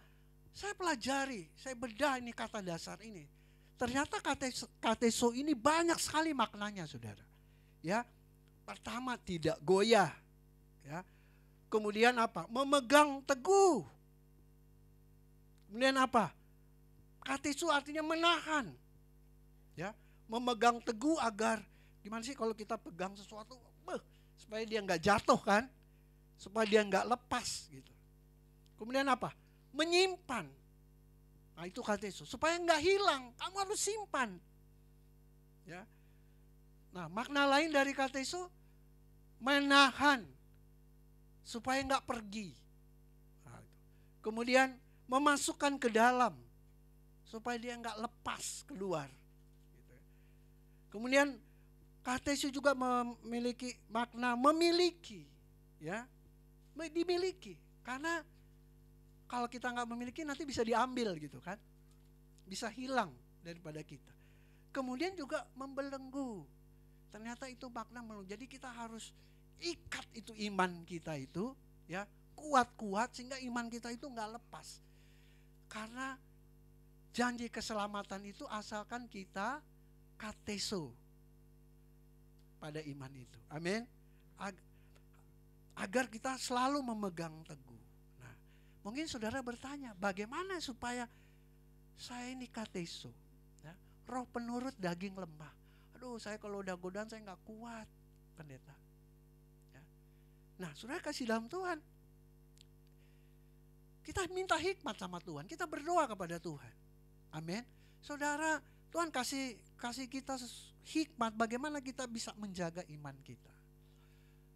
saya pelajari, saya bedah ini kata dasar ini. Ternyata kateso ini banyak sekali maknanya saudara. Ya, pertama tidak goyah. Ya. Kemudian apa? Memegang teguh. Kemudian apa? Katesu artinya menahan. Ya, memegang teguh agar gimana sih kalau kita pegang sesuatu supaya dia nggak jatuh kan, supaya dia nggak lepas gitu. Kemudian apa? Menyimpan. Nah itu kateso, supaya nggak hilang, kamu harus simpan. Ya. Nah makna lain dari kateso, menahan supaya nggak pergi. Nah, kemudian memasukkan ke dalam supaya dia nggak lepas keluar. Gitu. Kemudian kateso juga memiliki makna memiliki, ya, dimiliki. Karena kalau kita nggak memiliki nanti bisa diambil gitu kan, bisa hilang daripada kita. Kemudian juga membelenggu. Ternyata itu makna melenggu. Jadi kita harus ikat itu iman kita itu, ya, kuat-kuat sehingga iman kita itu nggak lepas. Karena janji keselamatan itu asalkan kita kateso pada iman itu. Amin. Agar kita selalu memegang teguh. Nah, mungkin saudara bertanya, bagaimana supaya saya ini kateso? Ya, roh penurut daging lemah. Aduh, saya kalau udah godaan saya nggak kuat, pendeta. Nah, saudara kasih dalam Tuhan. Kita minta hikmat sama Tuhan. Kita berdoa kepada Tuhan. Amin. Saudara, Tuhan kasih kita hikmat bagaimana kita bisa menjaga iman kita.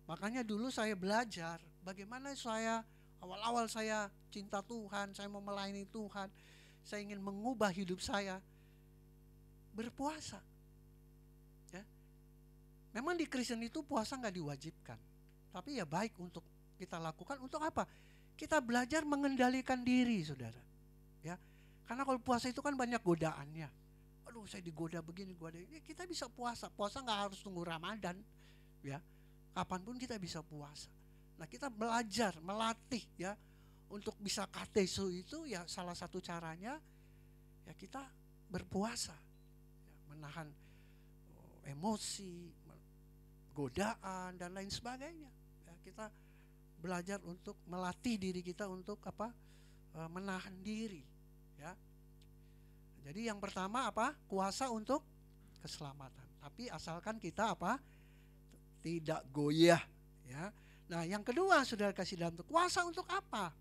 Makanya dulu saya belajar bagaimana awal-awal saya cinta Tuhan, saya mau melayani Tuhan, saya ingin mengubah hidup saya, berpuasa. Ya. Memang di Kristen itu puasa nggak diwajibkan. Tapi ya baik untuk kita lakukan. Untuk apa? Kita belajar mengendalikan diri, saudara. Ya, karena kalau puasa itu kan banyak godaannya. Aduh, saya digoda begini, goda ini. Kita bisa puasa. Puasa nggak harus tunggu Ramadan. Ya, kapanpun kita bisa puasa. Nah, kita belajar, melatih ya untuk bisa kateso itu ya salah satu caranya ya kita berpuasa, ya, menahan emosi, godaan dan lain sebagainya. Kita belajar untuk melatih diri kita untuk apa? Menahan diri, ya. Jadi yang pertama apa? Kuasa untuk keselamatan. Tapi asalkan kita apa? Tidak goyah, ya. Nah, yang kedua saudara kasih dalam kuasa untuk apa?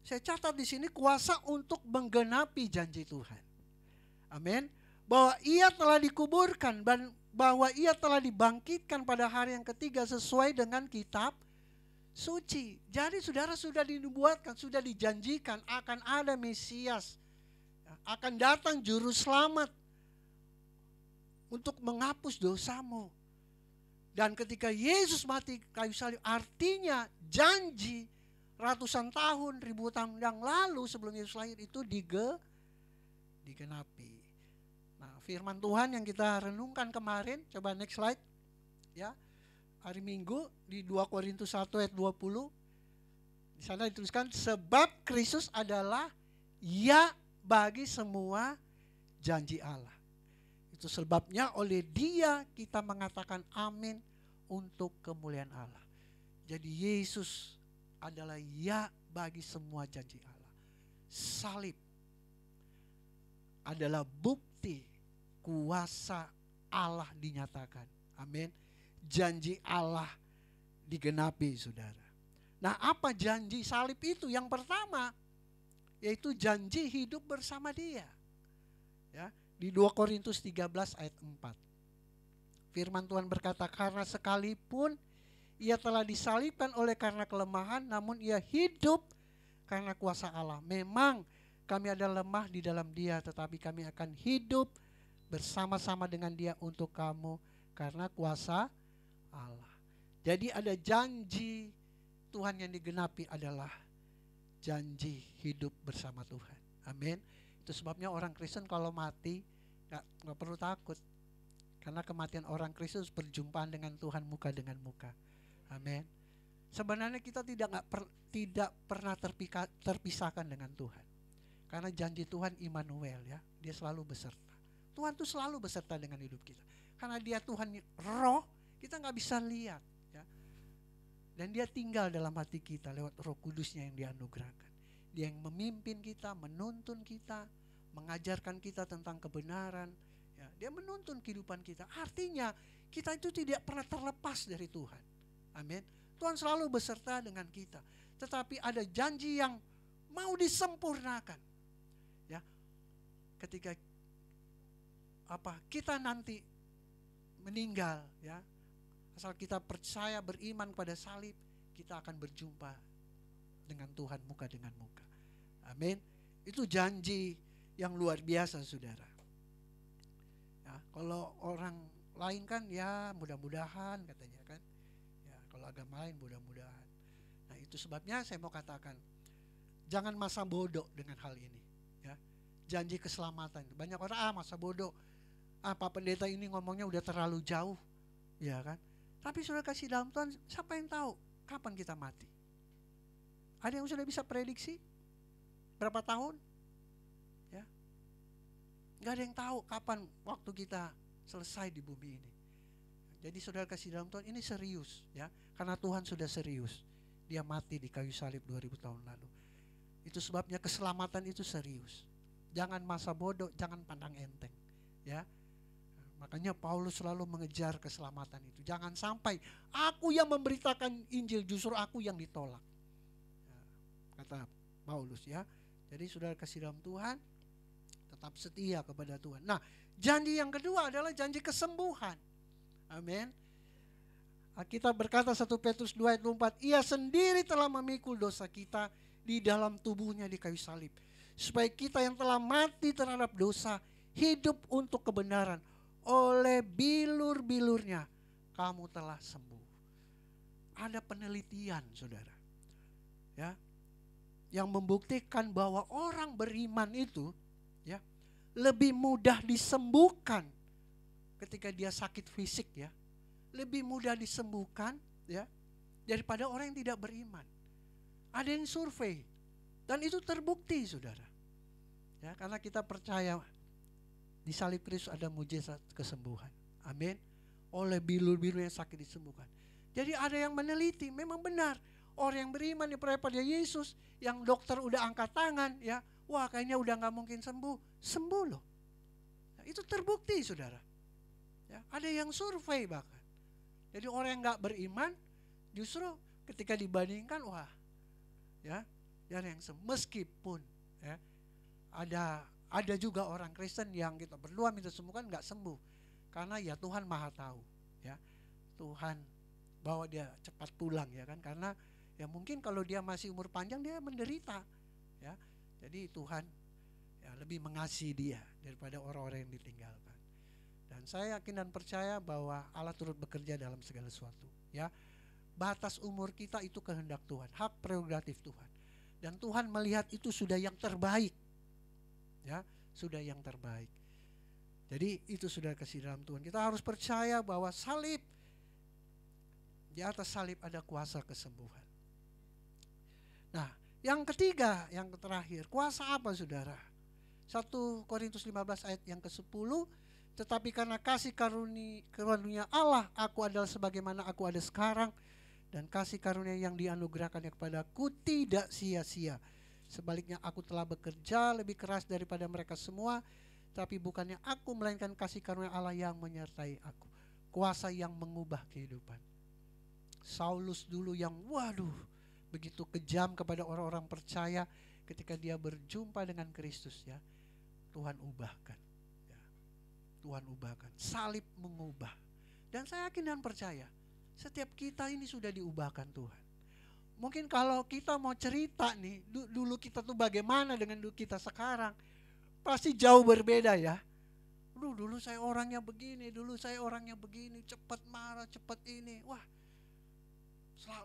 Saya catat di sini kuasa untuk menggenapi janji Tuhan. Amin. Bahwa ia telah dikuburkan dan bahwa ia telah dibangkitkan pada hari yang ketiga sesuai dengan kitab suci. Jadi saudara sudah dinubuatkan, sudah dijanjikan akan ada Mesias, akan datang juru selamat untuk menghapus dosamu. Dan ketika Yesus mati kayu salib, artinya janji ratusan tahun, ribu tahun yang lalu sebelum Yesus lahir itu digenapi. Nah, firman Tuhan yang kita renungkan kemarin, coba next slide. Ya. Hari Minggu di 2 Korintus 1 ayat 20. Di sana dituliskan sebab Kristus adalah ya bagi semua janji Allah. Itu sebabnya oleh Dia kita mengatakan amin untuk kemuliaan Allah. Jadi Yesus adalah ya bagi semua janji Allah. Salib adalah bukti kuasa Allah dinyatakan. Amin. Janji Allah digenapi, saudara. Nah, apa janji salib itu? Yang pertama yaitu janji hidup bersama Dia. Ya, di 2 Korintus 13 ayat 4. Firman Tuhan berkata, karena sekalipun ia telah disalibkan oleh karena kelemahan, namun ia hidup karena kuasa Allah. Memang kami ada lemah di dalam Dia, tetapi kami akan hidup bersama-sama dengan Dia untuk kamu karena kuasa Allah. Jadi ada janji Tuhan yang digenapi adalah janji hidup bersama Tuhan. Amin. Itu sebabnya orang Kristen kalau mati nggak perlu takut. Karena kematian orang Kristen berjumpaan dengan Tuhan muka dengan muka. Amin. Sebenarnya kita tidak pernah terpisahkan dengan Tuhan. Karena janji Tuhan Immanuel, ya, Dia selalu beserta. Tuhan itu selalu beserta dengan hidup kita. Karena Dia Tuhan roh, kita nggak bisa lihat, ya. Dan Dia tinggal dalam hati kita lewat Roh Kudusnya yang dianugerahkan. Dia yang memimpin kita, menuntun kita, mengajarkan kita tentang kebenaran. Ya, Dia menuntun kehidupan kita. Artinya kita itu tidak pernah terlepas dari Tuhan. Amin. Tuhan selalu beserta dengan kita. Tetapi ada janji yang mau disempurnakan. Ya. Ketika kita nanti meninggal, ya. Asal kita percaya, beriman pada salib, kita akan berjumpa dengan Tuhan muka dengan muka. Amin. Itu janji yang luar biasa, saudara. Ya, kalau orang lain kan ya mudah-mudahan katanya kan. Ya, kalau agama lain mudah-mudahan. Nah, itu sebabnya saya mau katakan, jangan masa bodoh dengan hal ini. Ya, janji keselamatan. Banyak orang masa bodoh. Pak pendeta ini ngomongnya udah terlalu jauh, ya kan? Tapi sudah kasih dalam Tuhan, siapa yang tahu kapan kita mati? Ada yang sudah bisa prediksi berapa tahun? Ya, nggak ada yang tahu kapan waktu kita selesai di bumi ini. Jadi saudara kasih dalam Tuhan, ini serius, ya, karena Tuhan sudah serius. Dia mati di kayu salib 2000 tahun lalu. Itu sebabnya keselamatan itu serius. Jangan masa bodoh, jangan pandang enteng, ya. Makanya Paulus selalu mengejar keselamatan itu. Jangan sampai aku yang memberitakan Injil, justru aku yang ditolak. Ya, kata Paulus, ya. Jadi saudara kasih dalam Tuhan, tetap setia kepada Tuhan. Nah, janji yang kedua adalah janji kesembuhan. Amin. Kita berkata 1 Petrus 2 ayat 4, ia sendiri telah memikul dosa kita di dalam tubuhnya di kayu salib. Supaya kita yang telah mati terhadap dosa, hidup untuk kebenaran. Oleh bilur-bilurnya kamu telah sembuh. Ada penelitian, saudara, ya, yang membuktikan bahwa orang beriman itu, ya, lebih mudah disembuhkan ketika dia sakit fisik, ya, lebih mudah disembuhkan, ya, daripada orang yang tidak beriman. Ada yang survei dan itu terbukti, saudara, ya, karena kita percaya di salib Kristus ada mujizat kesembuhan. Amin. Oleh bilur-bilur yang sakit disembuhkan. Jadi ada yang meneliti, memang benar. Orang yang beriman pada Yesus, yang dokter udah angkat tangan, ya, wah kayaknya udah gak mungkin sembuh. Sembuh loh. Nah, itu terbukti, saudara. Ya, ada yang survei bahkan. Jadi orang yang gak beriman, justru ketika dibandingkan, wah, ya, yang sembuh. Meskipun, ya, ada juga orang Kristen yang kita berdoa minta sembuhkan nggak sembuh, karena ya Tuhan maha tahu, ya, Tuhan bawa dia cepat pulang, ya kan, karena ya mungkin kalau dia masih umur panjang dia menderita, ya, jadi Tuhan ya lebih mengasihi dia daripada orang-orang yang ditinggalkan. Dan saya yakin dan percaya bahwa Allah turut bekerja dalam segala sesuatu, ya. Batas umur kita itu kehendak Tuhan, hak prerogatif Tuhan, dan Tuhan melihat itu sudah yang terbaik. Ya, sudah yang terbaik. Jadi itu sudah kasih dalam Tuhan. Kita harus percaya bahwa salib, di atas salib ada kuasa kesembuhan. Nah, yang ketiga, yang terakhir, kuasa apa, saudara? 1 Korintus 15 ayat yang ke-10, tetapi karena kasih karunia Allah, aku adalah sebagaimana aku ada sekarang, dan kasih karunia yang dianugerahkannya kepadaku tidak sia-sia. Sebaliknya aku telah bekerja lebih keras daripada mereka semua, tapi bukannya aku, melainkan kasih karunia Allah yang menyertai aku. Kuasa yang mengubah kehidupan. Saulus dulu yang begitu kejam kepada orang-orang percaya, ketika dia berjumpa dengan Kristus, ya, Tuhan ubahkan, ya. Tuhan ubahkan. Salib mengubah. Dan saya yakin dan percaya setiap kita ini sudah diubahkan Tuhan. Mungkin kalau kita mau cerita nih, dulu kita tuh bagaimana dengan dulu kita sekarang, pasti jauh berbeda, ya. Dulu saya orangnya begini, cepat marah, cepat ini, wah,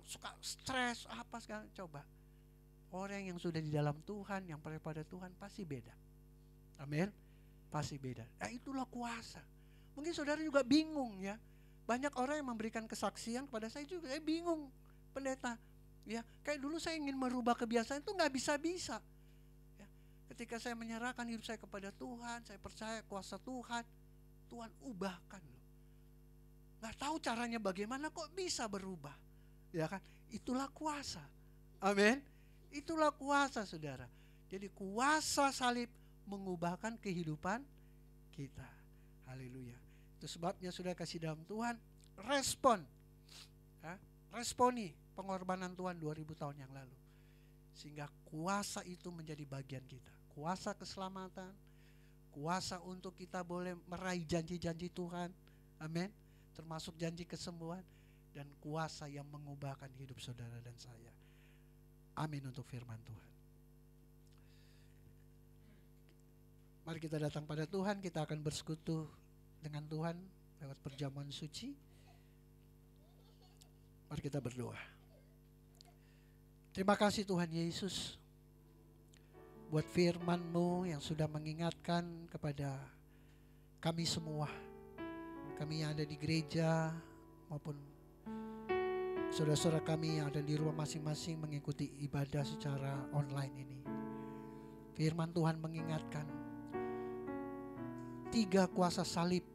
suka stres, apa segala. Coba, orang yang sudah di dalam Tuhan, yang pada Tuhan pasti beda. Amin, pasti beda. Nah, itulah kuasa. Mungkin saudara juga bingung, ya. Banyak orang yang memberikan kesaksian kepada saya juga, saya bingung, pendeta. Ya, kayak dulu saya ingin merubah kebiasaan itu nggak bisa-bisa. Ya, ketika saya menyerahkan hidup saya kepada Tuhan, saya percaya kuasa Tuhan, Tuhan ubahkan loh. Nggak tahu caranya bagaimana kok bisa berubah, ya kan? Itulah kuasa. Amin. Itulah kuasa, saudara. Jadi kuasa salib mengubahkan kehidupan kita. Haleluya. Itu sebabnya sudah kasih dalam Tuhan, respon. Responi pengorbanan Tuhan 2000 tahun yang lalu. Sehingga kuasa itu menjadi bagian kita. Kuasa keselamatan, kuasa untuk kita boleh meraih janji-janji Tuhan. Amin. Termasuk janji kesembuhan dan kuasa yang mengubahkan hidup saudara dan saya. Amin untuk firman Tuhan. Mari kita datang pada Tuhan, kita akan bersekutu dengan Tuhan lewat perjamuan suci. Mari kita berdoa. Terima kasih Tuhan Yesus buat firman-Mu yang sudah mengingatkan kepada kami semua. Kami yang ada di gereja maupun saudara-saudara kami yang ada di rumah masing-masing mengikuti ibadah secara online ini. Firman Tuhan mengingatkan 3 kuasa salib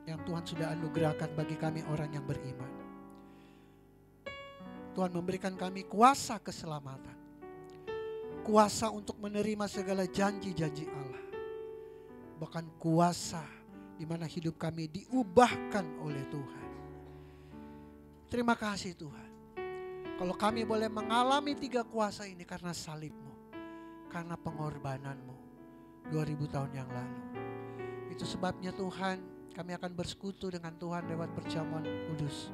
yang Tuhan sudah anugerahkan bagi kami orang yang beriman. Tuhan memberikan kami kuasa keselamatan, kuasa untuk menerima segala janji-janji Allah, bahkan kuasa di mana hidup kami diubahkan oleh Tuhan. Terima kasih Tuhan, kalau kami boleh mengalami 3 kuasa ini karena salib-Mu, karena pengorbanan-Mu 2000 tahun yang lalu. Itu sebabnya Tuhan, kami akan bersekutu dengan Tuhan lewat perjamuan kudus.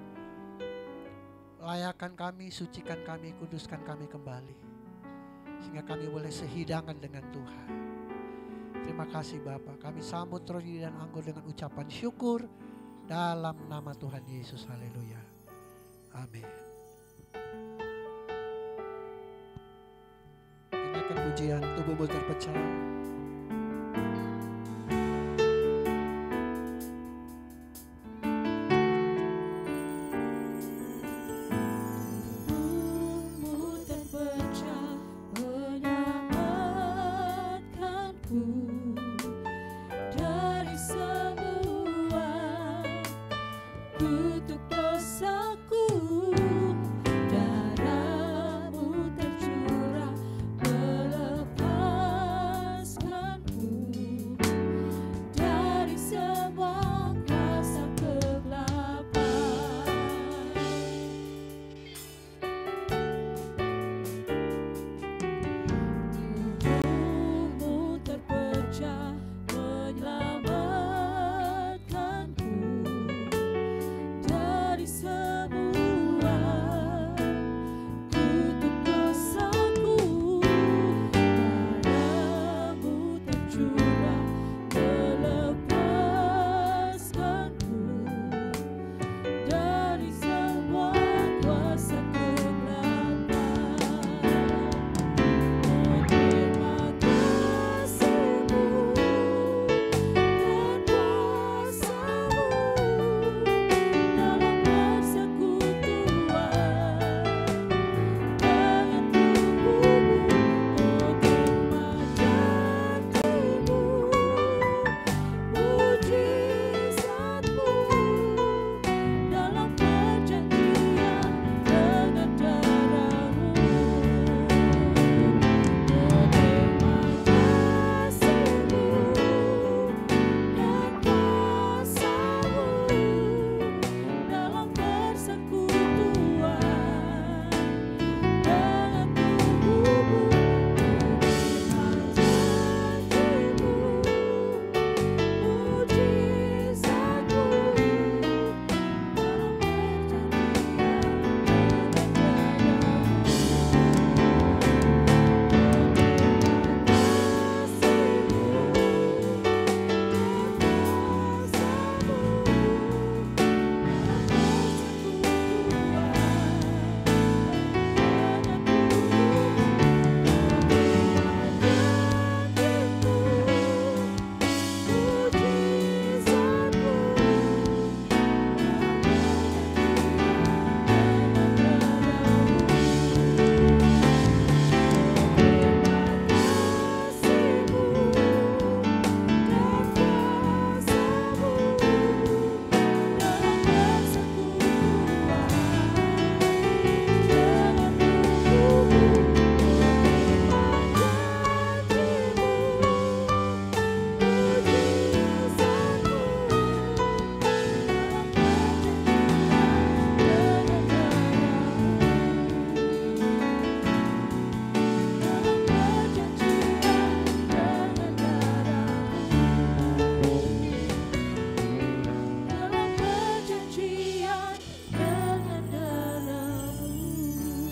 Layakan kami, sucikan kami, kuduskan kami kembali. Sehingga kami boleh sehidangan dengan Tuhan. Terima kasih Bapa. Kami sambut roti dan anggur dengan ucapan syukur dalam nama Tuhan Yesus. Haleluya. Amin. Naikkan pujian, tubuhmu terpecah. Darahmu tercurah melepaskan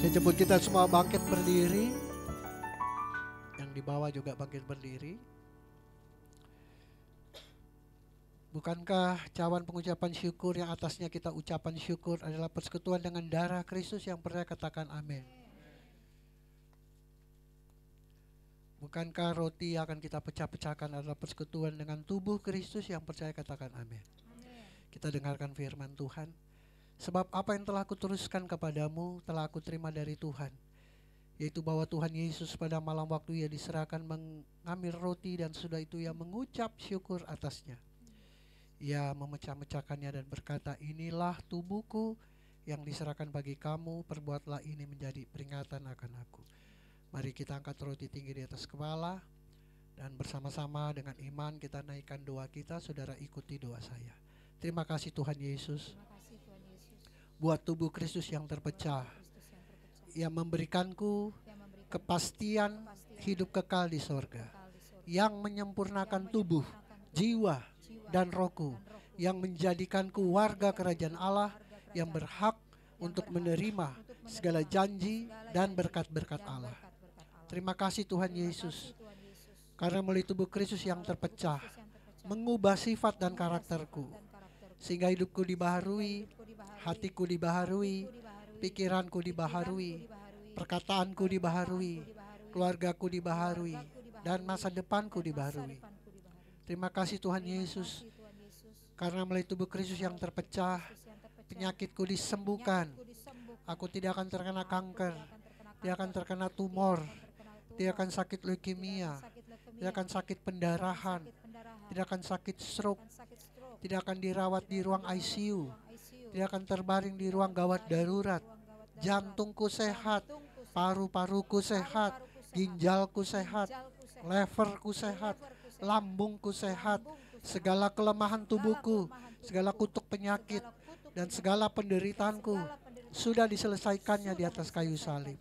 Saya jemput kita semua bangkit berdiri. Yang di bawah juga bangkit berdiri. Bukankah cawan pengucapan syukur yang atasnya kita ucapan syukur adalah persekutuan dengan darah Kristus? Yang percaya katakan amin. Bukankah roti yang akan kita pecah-pecahkan adalah persekutuan dengan tubuh Kristus? Yang percaya katakan amin. Kita dengarkan firman Tuhan. Sebab apa yang telah kuteruskan kepadamu telah aku terima dari Tuhan, yaitu bahwa Tuhan Yesus pada malam waktu ia diserahkan mengambil roti, dan sudah itu ia mengucap syukur atasnya. Ia memecah-mecahkannya dan berkata, inilah tubuhku yang diserahkan bagi kamu, perbuatlah ini menjadi peringatan akan aku. Mari kita angkat roti tinggi di atas kepala, dan bersama-sama dengan iman kita naikkan doa kita. Saudara ikuti doa saya. Terima kasih Tuhan Yesus buat tubuh Kristus yang terpecah, yang memberikanku kepastian hidup kekal di sorga, yang menyempurnakan tubuh, jiwa, dan rohku, yang menjadikanku warga kerajaan Allah yang berhak untuk menerima segala janji dan berkat-berkat Allah. Terima kasih Tuhan Yesus, karena melalui tubuh Kristus yang terpecah mengubah sifat dan karakterku, sehingga hidupku dibaharui, hatiku dibaharui, pikiranku dibaharui, perkataanku dibaharui, keluargaku dibaharui, dan masa depanku dibaharui. Terima kasih Tuhan Yesus, karena melalui tubuh Kristus yang terpecah, penyakitku disembuhkan. Aku tidak akan terkena kanker, tidak akan terkena tumor, tidak akan sakit leukemia, tidak akan sakit pendarahan, tidak akan sakit stroke, tidak akan dirawat di ruang ICU, tidak akan terbaring di ruang gawat darurat. Jantungku sehat, paru-paruku sehat, ginjalku sehat, leverku sehat, lambungku sehat, segala kelemahan tubuhku, segala kutuk penyakit, dan segala penderitaanku sudah diselesaikannya di atas kayu salib.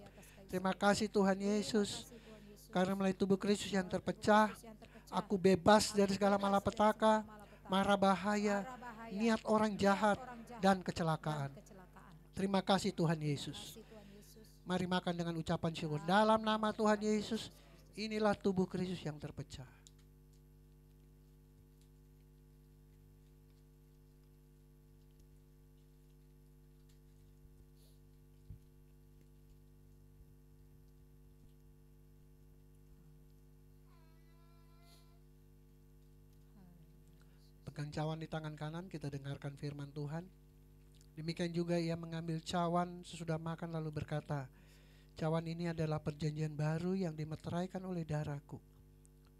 Terima kasih Tuhan Yesus, karena melalui tubuh Kristus yang terpecah, aku bebas dari segala malapetaka, mara bahaya, niat orang jahat, dan kecelakaan. Terima kasih Tuhan Yesus. Mari makan dengan ucapan syukur. Dalam nama Tuhan Yesus, inilah tubuh Kristus yang terpecah. Pegang cawan di tangan kanan, kita dengarkan firman Tuhan. Demikian juga ia mengambil cawan sesudah makan lalu berkata, cawan ini adalah perjanjian baru yang dimeteraikan oleh darahku.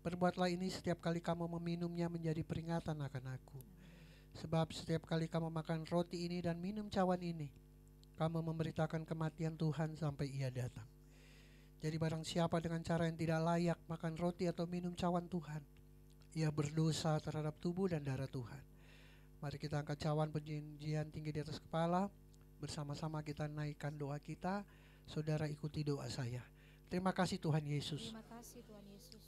Perbuatlah ini setiap kali kamu meminumnya menjadi peringatan akan aku. Sebab setiap kali kamu makan roti ini dan minum cawan ini, kamu memberitakan kematian Tuhan sampai ia datang. Jadi barang siapa dengan cara yang tidak layak makan roti atau minum cawan Tuhan, ia berdosa terhadap tubuh dan darah Tuhan. Mari kita angkat cawan perjanjian tinggi di atas kepala. Bersama-sama kita naikkan doa kita. Saudara ikuti doa saya. Terima kasih Tuhan Yesus,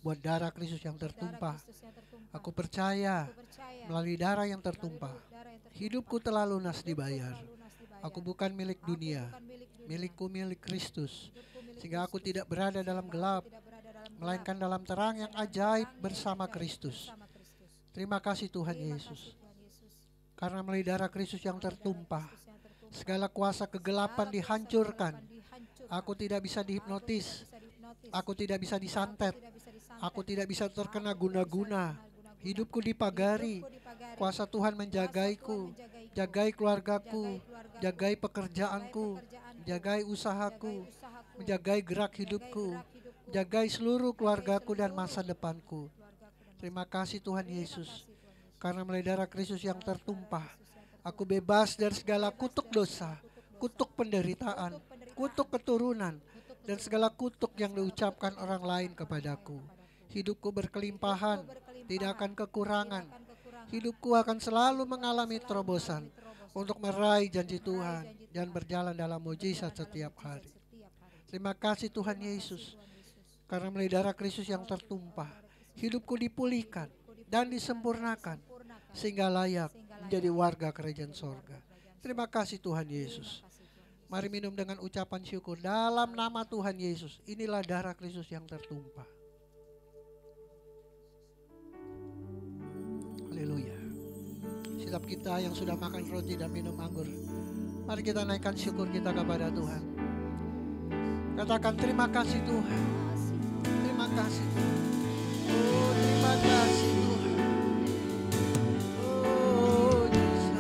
buat darah Kristus yang tertumpah. Aku percaya melalui darah yang tertumpah, hidupku telah lunas dibayar. Aku bukan milik dunia, milikku milik Kristus. Sehingga aku tidak berada dalam gelap, melainkan dalam terang yang ajaib bersama Kristus. Terima kasih Tuhan Yesus, karena melalui darah Kristus yang tertumpah, segala kuasa kegelapan dihancurkan. Aku tidak bisa dihipnotis, aku tidak bisa disantet, aku tidak bisa terkena guna-guna. Hidupku dipagari, kuasa Tuhan menjagaiku, jagai keluargaku, jagai pekerjaanku, jagai usahaku, menjagai gerak hidupku, jagai seluruh keluargaku dan masa depanku. Terima kasih Tuhan Yesus, karena melalui darah Kristus yang tertumpah, aku bebas dari segala kutuk dosa, kutuk penderitaan, kutuk keturunan, dan segala kutuk yang diucapkan orang lain kepadaku. Hidupku berkelimpahan, tidak akan kekurangan. Hidupku akan selalu mengalami terobosan untuk meraih janji Tuhan dan berjalan dalam mujizat setiap hari. Terima kasih Tuhan Yesus, karena melalui darah Kristus yang tertumpah, hidupku dipulihkan dan disempurnakan sehingga layak menjadi warga kerajaan sorga. Terima kasih Tuhan Yesus. Mari minum dengan ucapan syukur. Dalam nama Tuhan Yesus, inilah darah Kristus yang tertumpah. Haleluya. Setiap kita yang sudah makan roti dan minum anggur, mari kita naikkan syukur kita kepada Tuhan. Katakan terima kasih Tuhan. Terima kasih Tuhan. Oh, terima kasih Tuhan. Oh, Yesus.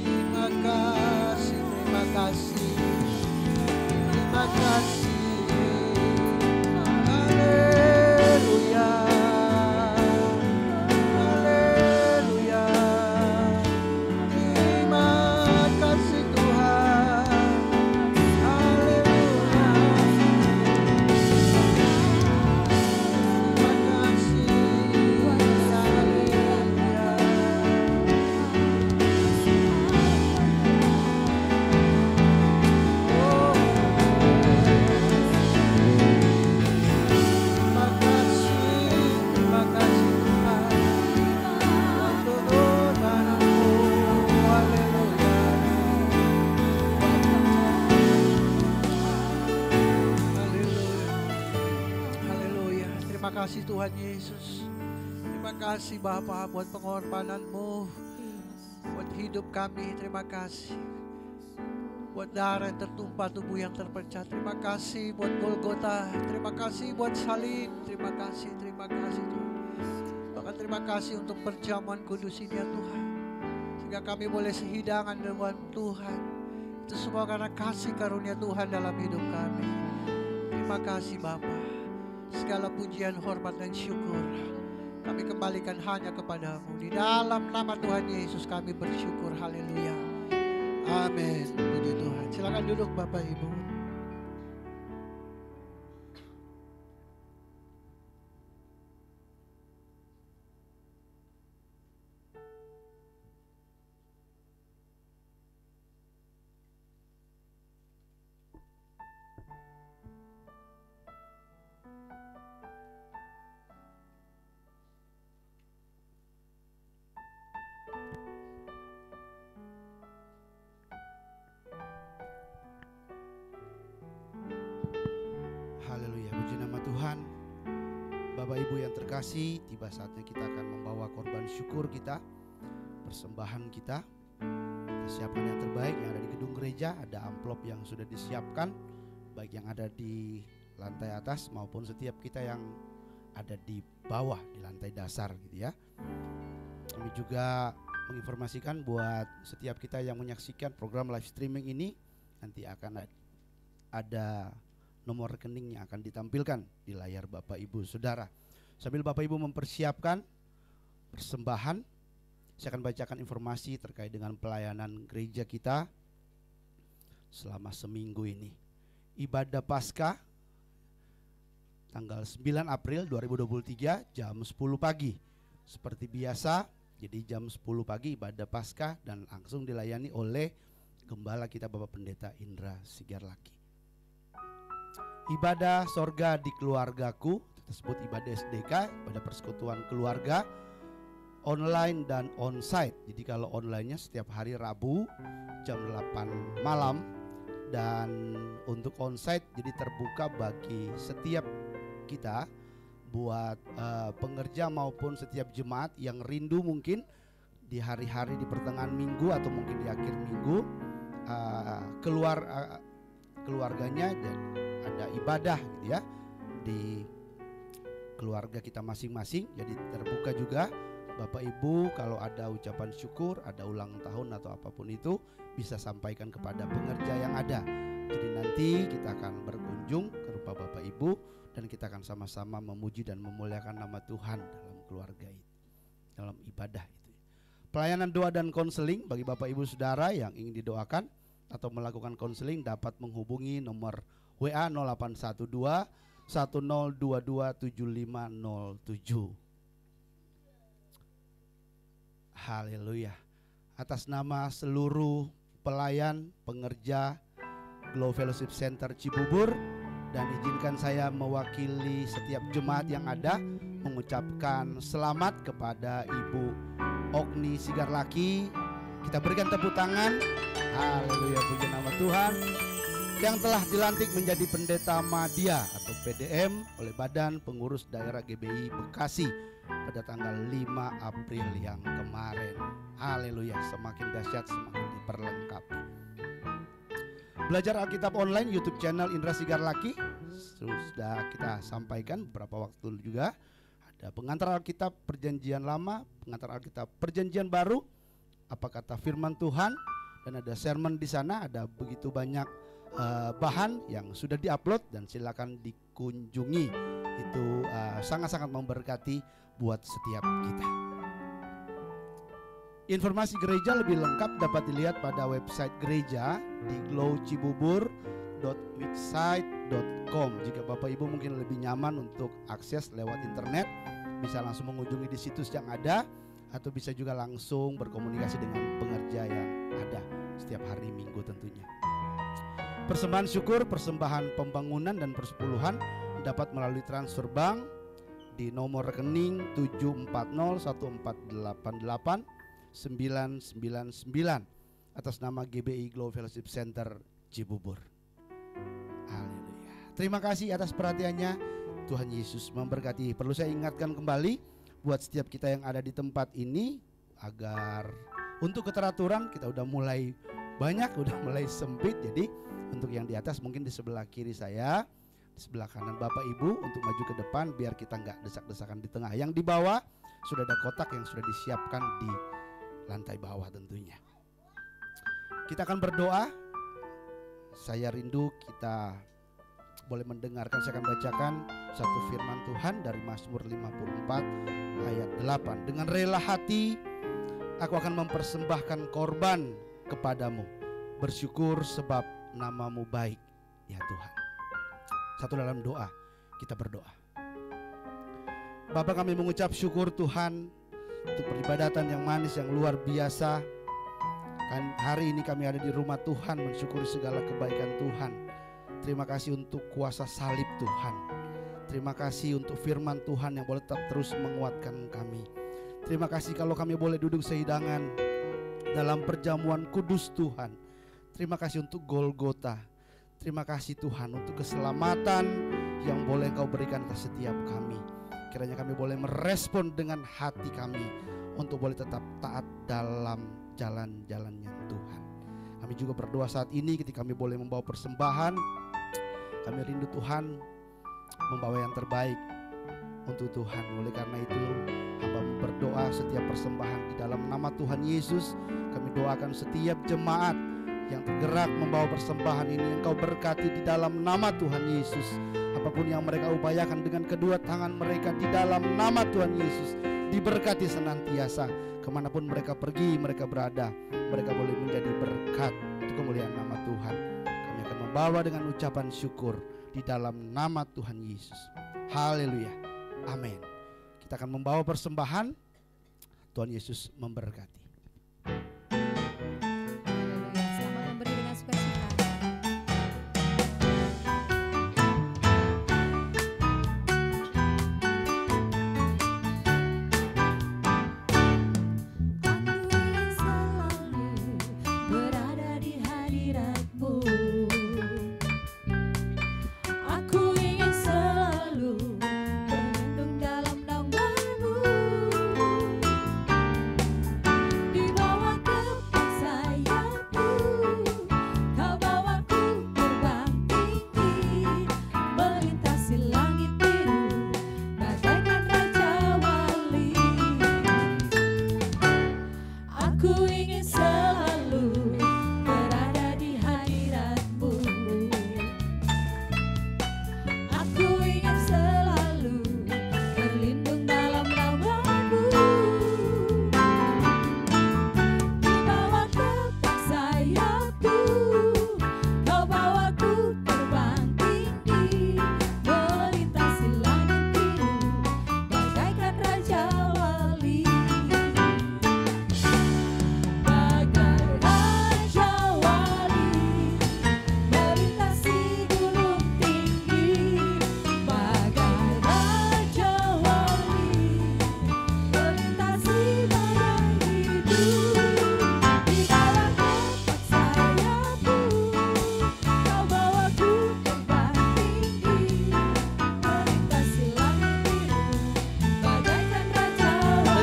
Terima kasih, terima kasih. Terima kasih. Haleluya. Haleluya. Terima kasih Tuhan. Haleluya. Terima kasih. Terima kasih Tuhan Yesus. Terima kasih Bapa buat pengorbanan-Mu, buat hidup kami. Terima kasih buat darah yang tertumpah, tubuh yang terpecah. Terima kasih buat Golgota. Terima kasih buat salib. Terima kasih Tuhan. Bahkan terima kasih untuk perjamuan kudus ini ya Tuhan, sehingga kami boleh sehidangan dengan Tuhan. Itu semua karena kasih karunia Tuhan dalam hidup kami. Terima kasih Bapa. Segala pujian, hormat dan syukur kami kembalikan hanya kepadamu. Di dalam nama Tuhan Yesus kami bersyukur. Haleluya. Amin. Puji Tuhan. Silakan duduk Bapak Ibu. Haleluya, puji nama Tuhan. Bapak Ibu yang terkasih, tiba saatnya kita akan membawa korban syukur kita, persembahan kita. Kita siapkan yang terbaik yang ada di gedung gereja. Ada amplop yang sudah disiapkan, baik yang ada di lantai atas maupun setiap kita yang ada di bawah, di lantai dasar gitu ya. Kami juga menginformasikan buat setiap kita yang menyaksikan program live streaming ini, nanti akan ada nomor rekening yang akan ditampilkan di layar Bapak Ibu Saudara. Sambil Bapak Ibu mempersiapkan persembahan, saya akan bacakan informasi terkait dengan pelayanan gereja kita selama seminggu ini. Ibadah Paskah tanggal 9 April 2023 jam 10 pagi. Seperti biasa, jadi jam 10 pagi ibadah Paskah dan langsung dilayani oleh Gembala kita Bapak Pendeta Indra Sigarlaki. Ibadah sorga di keluargaku, kita sebut ibadah SDK, ibadah persekutuan keluarga, online dan onsite. Jadi kalau online-nya setiap hari Rabu jam 8 malam, dan untuk onsite jadi terbuka bagi setiap kita, buat pengerja maupun setiap jemaat yang rindu mungkin di hari-hari di pertengahan minggu atau mungkin di akhir minggu keluarganya dan ada ibadah gitu ya di keluarga kita masing-masing. Jadi terbuka juga Bapak Ibu, kalau ada ucapan syukur, ada ulang tahun atau apapun itu bisa sampaikan kepada pengerja yang ada. Jadi nanti kita akan berkunjung ke rumah Bapak Ibu dan kita akan sama-sama memuji dan memuliakan nama Tuhan dalam keluarga itu, dalam ibadah itu. Pelayanan doa dan konseling bagi Bapak Ibu Saudara yang ingin didoakan atau melakukan konseling dapat menghubungi nomor WA 0812 1022 7507. Haleluya. Atas nama seluruh pelayan, pengerja Glow Fellowship Center Cibubur, dan izinkan saya mewakili setiap jemaat yang ada mengucapkan selamat kepada Ibu Ogni Sigarlaki Kita berikan tepuk tangan. Haleluya, puji nama Tuhan. Yang telah dilantik menjadi pendeta Madya atau PDM oleh Badan Pengurus Daerah GBI Bekasi pada tanggal 5 April yang kemarin. Haleluya, semakin dahsyat semakin diperlengkapi. Belajar Alkitab online YouTube channel Indra Sigar Laki sudah kita sampaikan beberapa waktu juga. Ada pengantar Alkitab Perjanjian Lama, pengantar Alkitab Perjanjian Baru, apa kata firman Tuhan, dan ada sermon di sana. Ada begitu banyak bahan yang sudah diupload dan silakan dikunjungi. Itu sangat-sangat memberkati buat setiap kita. Informasi gereja lebih lengkap dapat dilihat pada website gereja di glowcibubur.wixsite.com. Jika Bapak Ibu mungkin lebih nyaman untuk akses lewat internet, bisa langsung mengunjungi di situs yang ada, atau bisa juga langsung berkomunikasi dengan pengerja yang ada setiap hari Minggu tentunya. Persembahan syukur, persembahan pembangunan dan persepuluhan dapat melalui transfer bank di nomor rekening 74014889999 atas nama GBI Glow Fellowship Center Cibubur. Haleluya. Terima kasih atas perhatiannya. Tuhan Yesus memberkati. Perlu saya ingatkan kembali buat setiap kita yang ada di tempat ini, agar untuk keteraturan kita udah mulai banyak, udah mulai sempit. Jadi untuk yang di atas mungkin di sebelah kiri saya, di sebelah kanan Bapak Ibu untuk maju ke depan biar kita nggak desak-desakan di tengah. Yang di bawah sudah ada kotak yang sudah disiapkan di lantai bawah tentunya. Kita akan berdoa. Saya rindu kita boleh mendengarkan. Saya akan bacakan satu firman Tuhan dari Mazmur 54 ayat 8. Dengan rela hati aku akan mempersembahkan korban kepadamu, bersyukur sebab namamu baik ya Tuhan. Satu dalam doa, kita berdoa. Bapa, kami mengucap syukur Tuhan untuk peribadatan yang manis, yang luar biasa. Kan hari ini kami ada di rumah Tuhan mensyukuri segala kebaikan Tuhan. Terima kasih untuk kuasa salib Tuhan. Terima kasih untuk firman Tuhan yang boleh tetap terus menguatkan kami. Terima kasih kalau kami boleh duduk sehidangan dalam perjamuan kudus Tuhan. Terima kasih untuk Golgota. Terima kasih Tuhan untuk keselamatan yang boleh Engkau berikan ke setiap kami. Kiranya kami boleh merespon dengan hati kami untuk boleh tetap taat dalam jalan-jalannya Tuhan. Kami juga berdoa saat ini ketika kami boleh membawa persembahan. Kami rindu Tuhan membawa yang terbaik untuk Tuhan. Oleh karena itu hamba berdoa setiap persembahan di dalam nama Tuhan Yesus. Kami doakan setiap jemaat yang tergerak membawa persembahan ini, Engkau berkati di dalam nama Tuhan Yesus. Apapun yang mereka upayakan dengan kedua tangan mereka di dalam nama Tuhan Yesus, diberkati senantiasa. Kemanapun mereka pergi, mereka berada, mereka boleh menjadi berkat untuk kemuliaan nama Tuhan. Kami akan membawa dengan ucapan syukur di dalam nama Tuhan Yesus. Haleluya, amin. Kita akan membawa persembahan. Tuhan Yesus memberkati.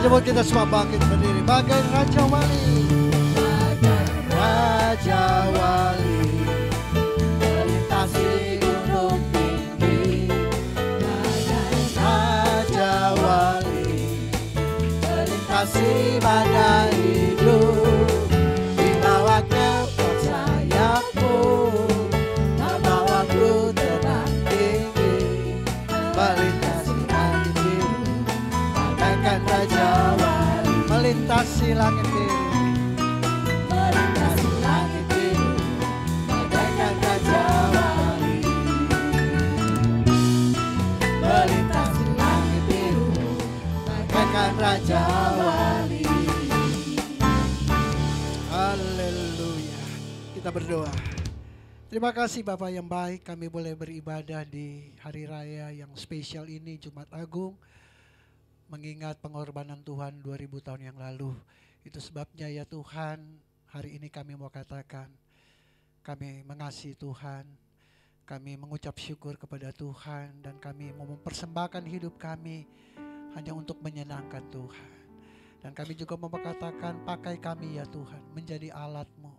sebut kita semua bangkit berdiri. Bagai Raja Wali, Raja Wali, melintasi gunung tinggi. Raja Wali, melintasi badai hidup. Dibawa ke sayapmu, membawaku terbang tinggi, melintasi langit biru. Bagaikan Raja Wali, melintasi langit biru, melintasi langit biru. Bagaikan Raja Wali, melintasi langit biru. Bagaikan Raja Wali. Haleluya. Kita berdoa. Terima kasih Bapak yang baik, kami boleh beribadah di hari raya yang spesial ini, Jumat Agung, mengingat pengorbanan Tuhan 2000 tahun yang lalu. Itu sebabnya ya Tuhan, hari ini kami mau katakan, kami mengasihi Tuhan, kami mengucap syukur kepada Tuhan, dan kami mau mempersembahkan hidup kami hanya untuk menyenangkan Tuhan. Dan kami juga mau katakan, pakai kami ya Tuhan, menjadi alat-Mu.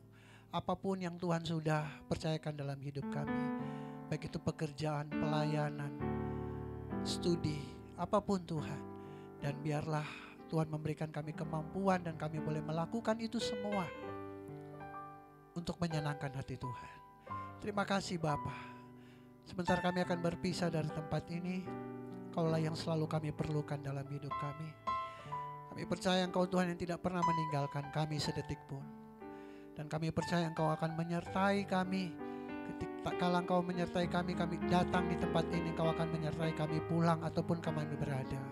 Apapun yang Tuhan sudah percayakan dalam hidup kami, baik itu pekerjaan, pelayanan, studi, apapun Tuhan. Dan biarlah Tuhan memberikan kami kemampuan dan kami boleh melakukan itu semua untuk menyenangkan hati Tuhan. Terima kasih Bapa. Sebentar kami akan berpisah dari tempat ini. Kaulah yang selalu kami perlukan dalam hidup kami. Kami percaya Engkau Tuhan yang tidak pernah meninggalkan kami sedetik pun. Dan kami percaya Engkau akan menyertai kami. Ketika kala Engkau menyertai kami, kami datang di tempat ini, Engkau akan menyertai kami pulang ataupun kami berada.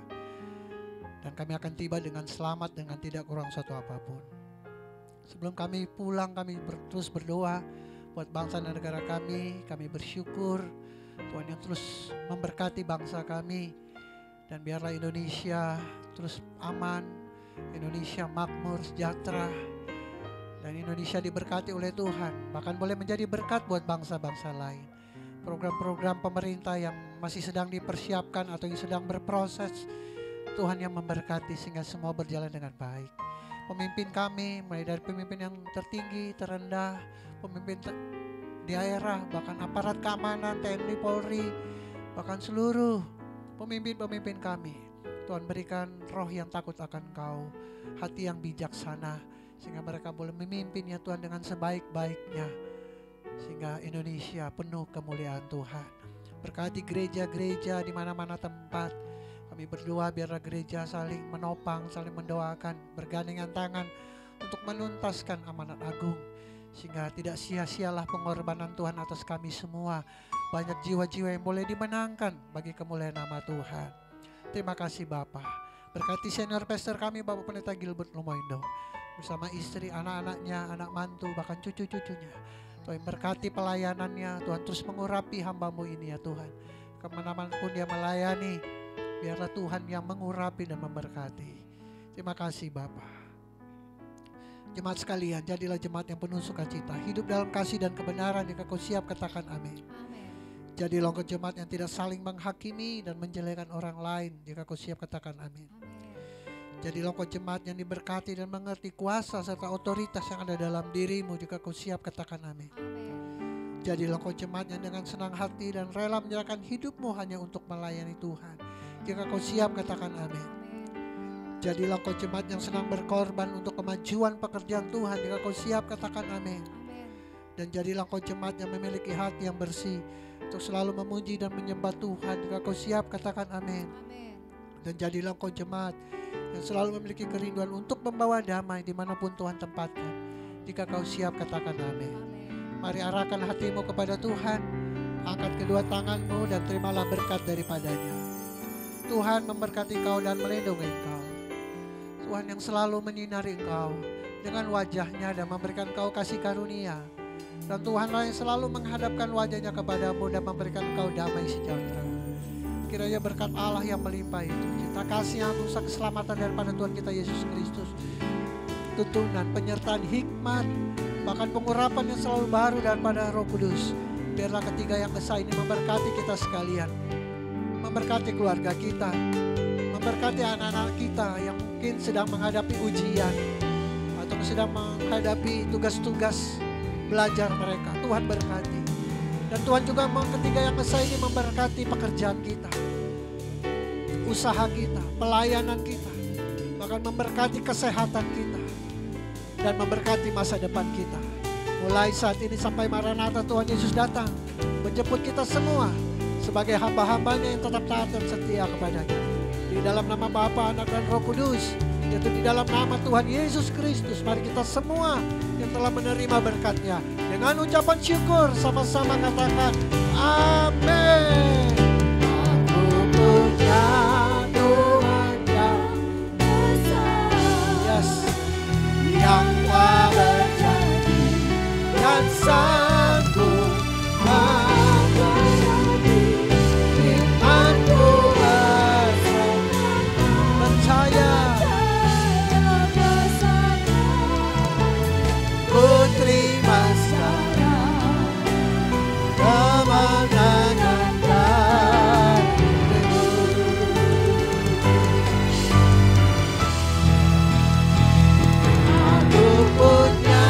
Dan kami akan tiba dengan selamat, dengan tidak kurang suatu apapun. Sebelum kami pulang, kami terus berdoa buat bangsa dan negara kami. Kami bersyukur Tuhan yang terus memberkati bangsa kami. Dan biarlah Indonesia terus aman, Indonesia makmur, sejahtera. Dan Indonesia diberkati oleh Tuhan, bahkan boleh menjadi berkat buat bangsa-bangsa lain. Program-program pemerintah yang masih sedang dipersiapkan atau yang sedang berproses, Tuhan yang memberkati sehingga semua berjalan dengan baik. Pemimpin kami, mulai dari pemimpin yang tertinggi, terendah, pemimpin di daerah, bahkan aparat keamanan, TNI, Polri, bahkan seluruh pemimpin-pemimpin kami, Tuhan berikan roh yang takut akan Engkau, hati yang bijaksana, sehingga mereka boleh memimpin ya Tuhan dengan sebaik-baiknya, sehingga Indonesia penuh kemuliaan Tuhan. Berkati gereja-gereja di mana-mana tempat. Kami berdoa biarlah gereja saling menopang, saling mendoakan, bergandengan tangan untuk menuntaskan amanat agung, sehingga tidak sia-sialah pengorbanan Tuhan atas kami semua. Banyak jiwa-jiwa yang boleh dimenangkan bagi kemuliaan nama Tuhan. Terima kasih Bapa. Berkati senior pastor kami Bapak Pendeta Gilbert Lumoindo, bersama istri, anak-anaknya, anak mantu, bahkan cucu-cucunya. Tuhan berkati pelayanannya, Tuhan terus mengurapi hamba-Mu ini ya Tuhan. Kemanapun dia melayani, biarlah Tuhan yang mengurapi dan memberkati. Terima kasih Bapa. Jemaat sekalian, jadilah jemaat yang penuh sukacita, hidup dalam kasih dan kebenaran. Jika kau siap katakan amin. Jadilah engkau jemaat yang tidak saling menghakimi dan menjelekkan orang lain. Jika kau siap katakan amin. Jadilah engkau jemaat yang diberkati dan mengerti kuasa serta otoritas yang ada dalam dirimu. Jika kau siap katakan amin. Jadilah engkau jemaat yang dengan senang hati dan rela menyerahkan hidupmu hanya untuk melayani Tuhan. Jika kau siap katakan amin. Jadilah engkau jemaat yang senang berkorban untuk kemajuan pekerjaan Tuhan. Jika kau siap katakan amin. Dan jadilah engkau jemaat yang memiliki hati yang bersih untuk selalu memuji dan menyembah Tuhan. Jika kau siap katakan amin. Dan jadilah engkau jemaat yang selalu memiliki kerinduan untuk membawa damai dimanapun Tuhan tempatkan. Jika kau siap katakan amin. Mari arahkan hatimu kepada Tuhan. Angkat kedua tanganmu dan terimalah berkat daripadanya. Tuhan memberkati kau dan melindungi engkau. Tuhan yang selalu menyinari engkau dengan wajahnya dan memberikan kau kasih karunia. Dan Tuhanlah yang selalu menghadapkan wajahnya kepadamu dan memberikan engkau damai sejahtera. Kiranya berkat Allah yang melimpah itu, cinta kasih yang agung, keselamatan daripada Tuhan kita Yesus Kristus, tuntunan, penyertaan, hikmat, bahkan pengurapan yang selalu baru daripada Roh Kudus. Biarlah ketiga yang esa ini memberkati kita sekalian, memberkati keluarga kita, memberkati anak-anak kita yang mungkin sedang menghadapi ujian atau sedang menghadapi tugas-tugas belajar mereka. Tuhan berkati. Dan Tuhan juga ketika yang masa ini memberkati pekerjaan kita, usaha kita, pelayanan kita, bahkan memberkati kesehatan kita, dan memberkati masa depan kita. Mulai saat ini sampai Maranatha Tuhan Yesus datang, menjemput kita semua sebagai hamba-hambanya yang tetap taat dan setia kepadanya. Di dalam nama Bapa, Anak dan Roh Kudus, yaitu di dalam nama Tuhan Yesus Kristus, mari kita semua yang telah menerima berkat-Nya dengan ucapan syukur sama-sama katakan amin. Aku punya Tuhan yang besar, yes, yang telah berjanji dan sanggup menghadapi imanku percaya. Ku terima sekarang kemenangan darimu. Aku punya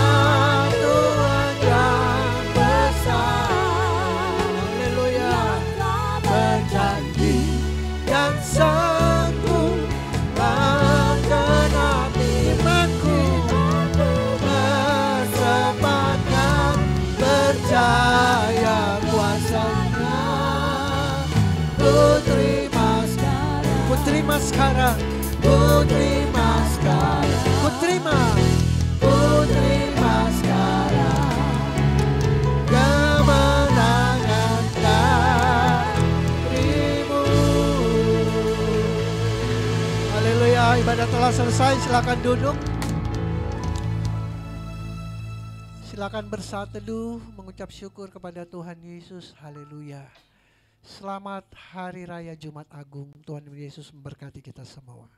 Tuhan yang besar, haleluya, berjanji yang sanggup menggenapi imanku, bersepatkan percaya kuasa-Nya. Ku terima sekarang, ku terima sekarang, ku terima sekarang, ku terima sekarang kemenangan darimu. Haleluya, ibadah telah selesai, silakan duduk. Silakan bersaat teduh mengucap syukur kepada Tuhan Yesus. Haleluya. Selamat Hari Raya Jumat Agung. Tuhan Yesus memberkati kita semua.